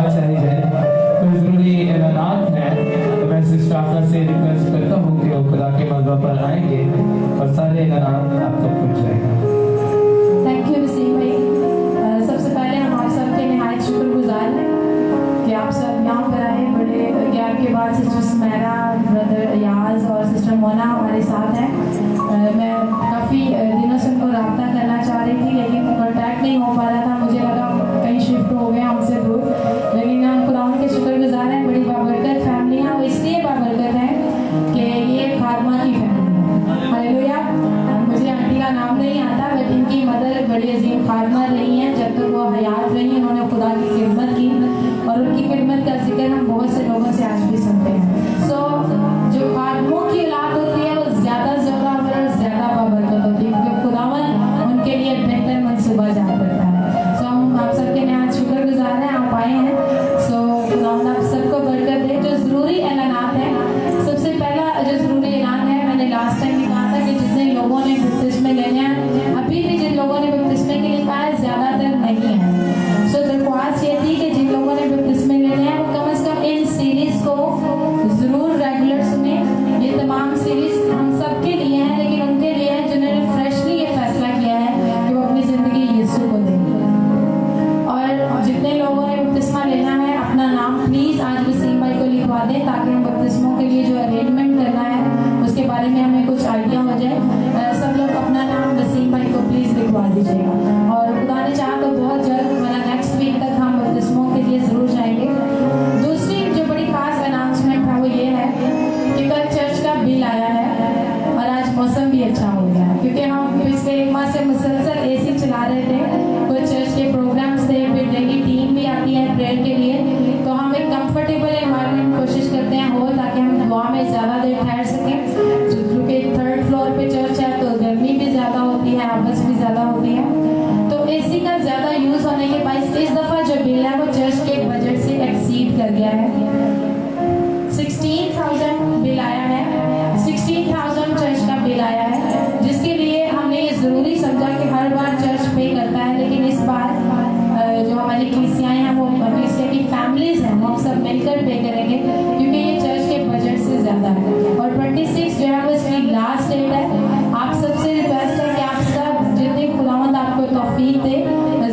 चाहिए कोई जरूरी ऐलानात है तो मैं सिस्टर आका से रिक्वेस्ट करता हूँ कि वो खुदा के मज़बा पर आएंगे और सारे ऐलानात आप तक पहुँच जाएगा। थैंक यू वसीम भाई। सबसे पहले हम आप सबके नहायत शुक्रगुजार हैं कि आप सब यहाँ पर आए। बड़े गैप के बाद सिस्टर सुमेरा, ब्रदर याज और सिस्टर मोना हमारे साथ हैं। मैं काफ़ी दिनों से उनको रब्ता करना चाह रही थी लेकिन कॉन्टैक्ट नहीं हो पा रहा था। मुझे लगा कहीं शिफ्ट हो गए हमसे दूर, लेकिन हम खुदावन के शुक्रगुजार हैं। बड़ी बाबरकत फैमिली है, वो इसलिए बाबरकत है कि ये खारमा की फैमिली है। हालेलुया। मुझे आंटी का नाम नहीं आता बट इनकी मदर बड़ी अजीम खारमा रही हैं। जब तक वो हयात रही उन्होंने खुदा की खिदमत की और उनकी खिदमत का जिक्र हम बहुत से लोगों से आज भी सुनते हैं। सो जो खादमों की औलाद होती है वो ज़्यादा ज़रूरत और ज़्यादा बाबरकत होती है क्योंकि खुदावन उनके लिए बेहतर मंसूबा जान करता है। सो हम आप सबके नहायत शुक्रगुजार हैं आप आए हैं। सो खुदावन आप सबको बरकत दे। जो ज़रूरी ऐलानात है, सबसे पहला जो ज़रूरी ऐलान है, मैंने लास्ट टाइम भी कहा था कि जितने लोगों ने बपतिस्मे लेने हैं, अभी भी जिन लोगों ने बपतिस्मे के लिए कहा है ज़्यादातर नहीं है। सो दरख्वास्त ये थी कि जिन लोगों ने बपतिस्मे लेने हैं वो कम से कम इन सीरीज़ को ज़रूर रेगुलर सुने। ये तमाम सीरीज़ हम सब के लिए हैं लेकिन उनके लिए है जिन्होंने फ्रेशली ये फैसला किया है कि वो अपनी ज़िंदगी यीशु को देंगे। और जितने लोगों ने बपतिस्मा लेना है अपना नाम प्लीज़ आज वसीम भाई को लिखवा दें ताकि हम बपतिस्मों के लिए जो अरेंजमेंट करना है उसके बारे में हमें कुछ आइडिया हो जाए। सब लोग अपना नाम वसीम भाई को प्लीज़ लिखवा दीजिएगा। और खुदा ने चाहा तो बहुत जल्द मतलब नेक्स्ट वीक तक हम बपतिस्मों के लिए ज़रूर जाएंगे। दूसरी जो बड़ी खास अनाउंसमेंट है वो ये है कि कल चर्च का बिल आया है और आज मौसम भी अच्छा हो गया है क्योंकि हम पिछले एक माह से मुसलसल एसी चला रहे थे। कुछ चर्च के प्रोग्राम्स थे, फिर डेली टीम भी आती है प्रेयर के लिए, तो हम एक कंफर्टेबल एनवायरनमेंट कोशिश करते हैं हो ताकि हम दुआ में ज़्यादा देर ठहर सकें। क्योंकि थर्ड फ्लोर पे चर्च है तो गर्मी भी ज़्यादा होती है, आपस भी ज़्यादा होती है, तो एसी का ज़्यादा यूज़ होने के बाद इस दफ़ा जो बिल है वो चर्च के बजट से एक्सीड कर गया है। 16,000 बिल आया है, 16,000 चर्च का बिल आया है, जिसके लिए हमने ये ज़रूरी समझा कि हर बार चर्च पे करता है लेकिन इस बार जो हमारी कलीसियाएँ हैं वो कलीसिया की फैमिलीज़ हैं वो हम सब मिलकर पे करेंगे क्योंकि ये चर्च के बजट से ज़्यादा है। और 26 जो है वो इसकी लास्ट डेट है। आप सबसे रिक्वेस्ट है कि आप सब जितने खुदावंद आपको तौफीक दे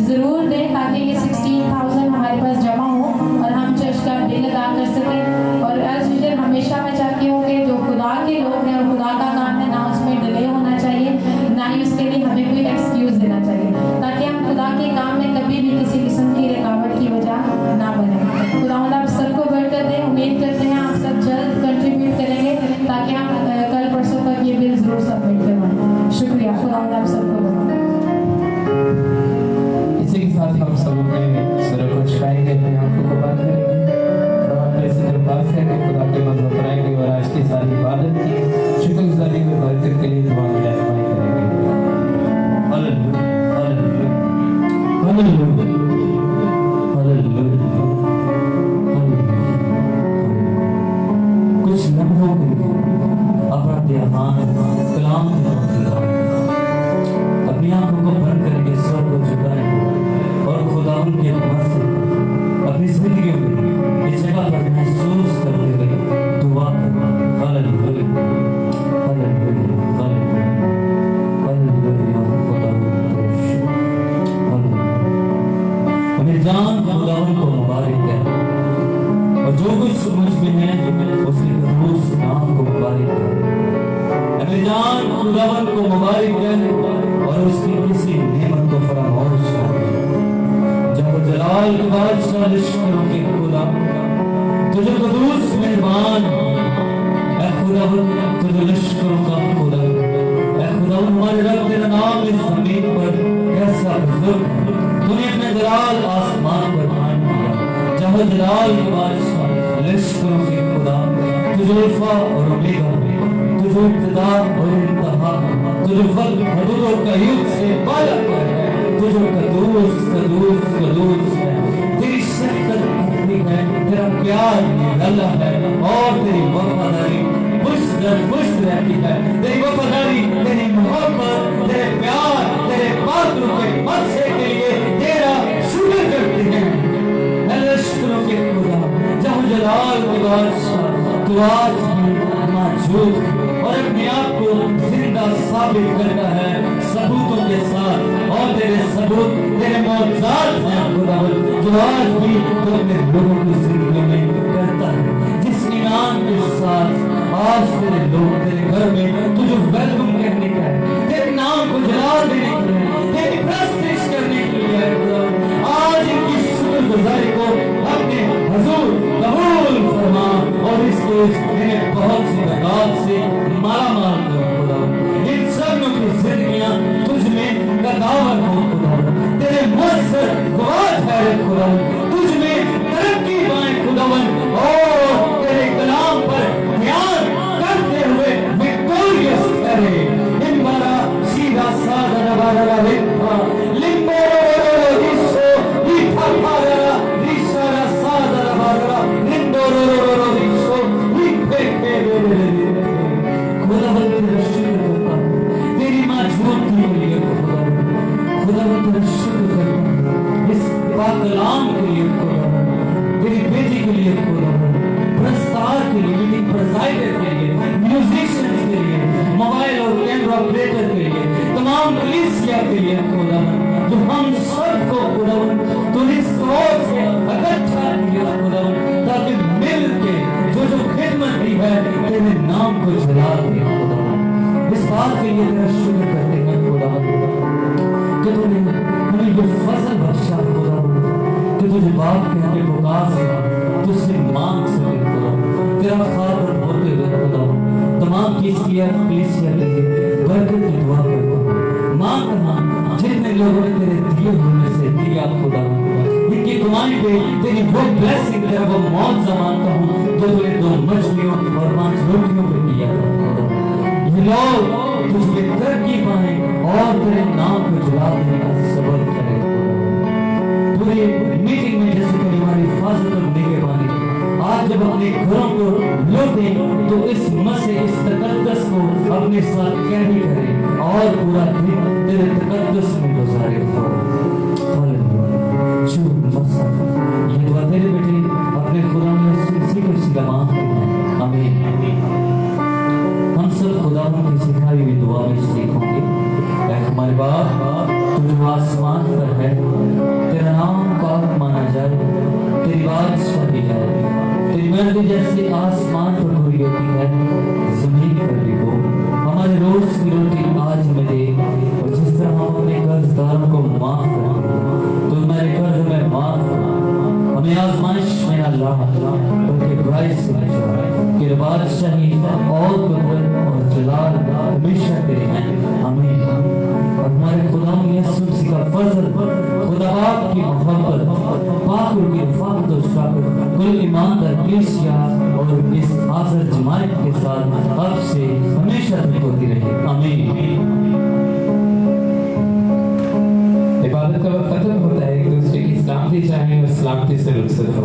ज़रूर दें ताकि ये 16,000 हमारे पास जमा हो और हम चर्च का बिल अदा कर सकें। और एज यूजुअल हमेशा मैं चाहती हूँ कि जो खुदा के लोग हैं और खुदा का काम है ना उसमें डिले होना चाहिए ना ही उसके लिए हमें कोई एक्सक्यूज़ देना चाहिए ताकि हम खुदा के काम में कभी भी किसी किस्म की रुकावट की वजह ना बने। खुदावंद आप सबको बरकत दें। उम्मीद करते हैं आप सब जल्द कंट्रीब्यूट करेंगे ताकि हम कल परसों तक ये बिल ज़रूर सबमिट करवाएं। शुक्रिया। खुदावंद आप सबको बरकत। इसी के साथ हम सब अपने सरों को झुकाएंगे, अपनी आंखों को बंद करेंगे और हम ऐसे दरख्वास्त है कि खुदा के मज़बा पर आएंगे और आज की सारी इबादत की शुक्रगुजारी और बरकत के लिए दुआ में रहनुमाई करेंगे। Hallelujah hallelujah hallelujah hallelujah hallelujah. कुछ लम्हों के लिए अपना ध्यान कलाम की तरफ लगाएं, अपनी आंखों को बंद करके स्वर को झुकाएं और खुदावंद के रहमत से अपनी जिंदगी में इस जगह पर महसूस करते हुए दुआ करें। हालेलुया हालेलुया हालेलुया हालेलुया खुदावंद का शुक्र। हालेलुया। हमें जान खुदावंद को मुबारक है और जो कुछ मुझ में है उसके कदूस नाम को मुबारक है। हमें जान खुदावंद को मुबारक है और उसकी किसी नेमत को फरामोश ना करे। जब जलाल के बादशाह लश्करों के खुदा तुझे कदूस मेहमान ऐ खुदावंद तुझे लश्करों का खुदा ऐ खुदावंद हमारे रब तेरा नाम इस जमीन पर कैसा बुजुर्ग है। तूने अपने जलाल आसमान पर मान दिया। जब जलाल के बादशाह लश्करों के खुदा तुझे अल्फा और ओमेगा तुझे इब्तिदा और इंतहा तुझे फल हदूदों का युग से पाया है। तुझे कदूस कदूस कदूस है। तेरी शफ़क़त अटली है, तेरा प्यार निराला है और तेरी वफादारी पुष्ट दर पुष्ट रहती है। तेरी वफादारी तेरी मोहब्बत तेरे प्यार तेरे पात्रों के मदसे के लिए तेरा शुक्र करते हैं। लश्करों के बादशाह, तू आज भी मौजूद और अपने आप को जिंदा साबित करता है सबूतों के साथ, और तेरे सबूत तेरे मौजूद हैं खुदावन, जो आज भी तू अपने लोगों की जिंदगी में करता है। जिस ईमान के साथ आज तेरे लोग तेरे घर में तुझे वेलकम करने का है, तेरे नाम को जलाल देने के लिए, तेरी प्रस्तुति करने के लिए है खुदावन। आज इनकी शुक्रगुजारी को अपने हुजूर कबूल फरमा और इसको इन्हें बहुत सी बरकत से माला माल कर खुदावन। इन सबों की जिंदगियां तुझ में कदावर हो खुदावन, तेरे मुझ से गवाह ठहरे खुदावन, तुझ में तरक्की पाए खुदावन, और तेरे कलाम पर ध्यान करते हुए विक्टोरियस करे। इन बारा सीधा साधा बारा लिखा लिंबो दिसो लिखा बारा दिसरा साधा बारा लिंबो दिसो लिखे खुदावन तेरा शुक्र करता हूं, तेरी मौजूदगी के लिए खुदावन तेरा शुक्र करता हूं, इस पाक कलाम के लिए खुदावन, तेरी बेटी के लिए खुदावन, प्रस्तार के लिए, मीटिंग प्रेसाइडर के लिए, म्यूजिशियंस के लिए, मोबाइल और कैमरा ऑपरेटर के लिए, तमाम कलीसिया के लिए खुदावन, जो हम सबको खुदावन तूने इस क्रॉस से इकट्ठा किया खुदावन, ताकि मिल के जो खिदमत दी है तेरे नाम को जला दे खुदावन। इस बात के लिए तेरा शुक्र करते हैं खुदावन कि तूने हमें जो फजल बख्शा खुदावन, कि तुझे बाप कह के पुकार सके, तुझसे मांग सके खुदावन, तेरा खातिर होते हुए खुदावन तमाम कलीसिया के लिए बरकत की दुआ करता हूं। मांगना जितने लोगों ने तेरे दिए होने से दिया खुदावन, इनकी कमाई पे तेरी वो ब्लेसिंग, तेरा वो मौत मांगता हूं जो तूने 2 मछलियों और 5 रोटियों पे दिया खुदावन। ये लोग तुझे तरक्की पाए और तेरे नाम को जला देने का सबब करे खुदावन। पूरी मीटिंग में जैसे तेरी हमारी हिफाजत और निगहबानी, आज जब अपने घरों को लौटे तो इस मसीह इस तकद्दस को अपने साथ कैदी करे और पूरा दिन तेरे तकद्दस में गुजारे। ये दुआ तेरे बेटे अपने खुदा में सीखी को सीधा मांगते हैं, आमीन। हम सब खुदावन की सिखाई हुई दुआ में सीखोगे। ऐ हमारे बाप तू जो आसमान पर है, तेरा नाम पाक माना जाए, तेरी बादशाही है, तेरी मर्जी जैसे आसमान पर पूरी होती है जमीन पर भी हो। हमारे रोज की रोटी आज हमें दे, और जिस तरह हम अपने कर्जदारों को माफ करते हैं तो हमारे कर्ज में माफ करना, हमें आजमाइश में अल्लाह बल्कि बुराई से बचा, कि बादशाही और कुदरत और जलाल हमेशा तेरे हैं, आमीन। और हमारे खुदा यीशु मसीह का फजल, खुदा बाप की मोहब्बत, पाक रूह की रफ़ाक़त और शफ़क़त कुल ईमानदार कलीसिया और इस हाज़िर जमात के साथ अब से हमेशा तक होती रहे, आमीन। इबादत का वक्त खत्म होता है, एक दूसरे की सलामती चाहें और सलामती से रुखसत हो।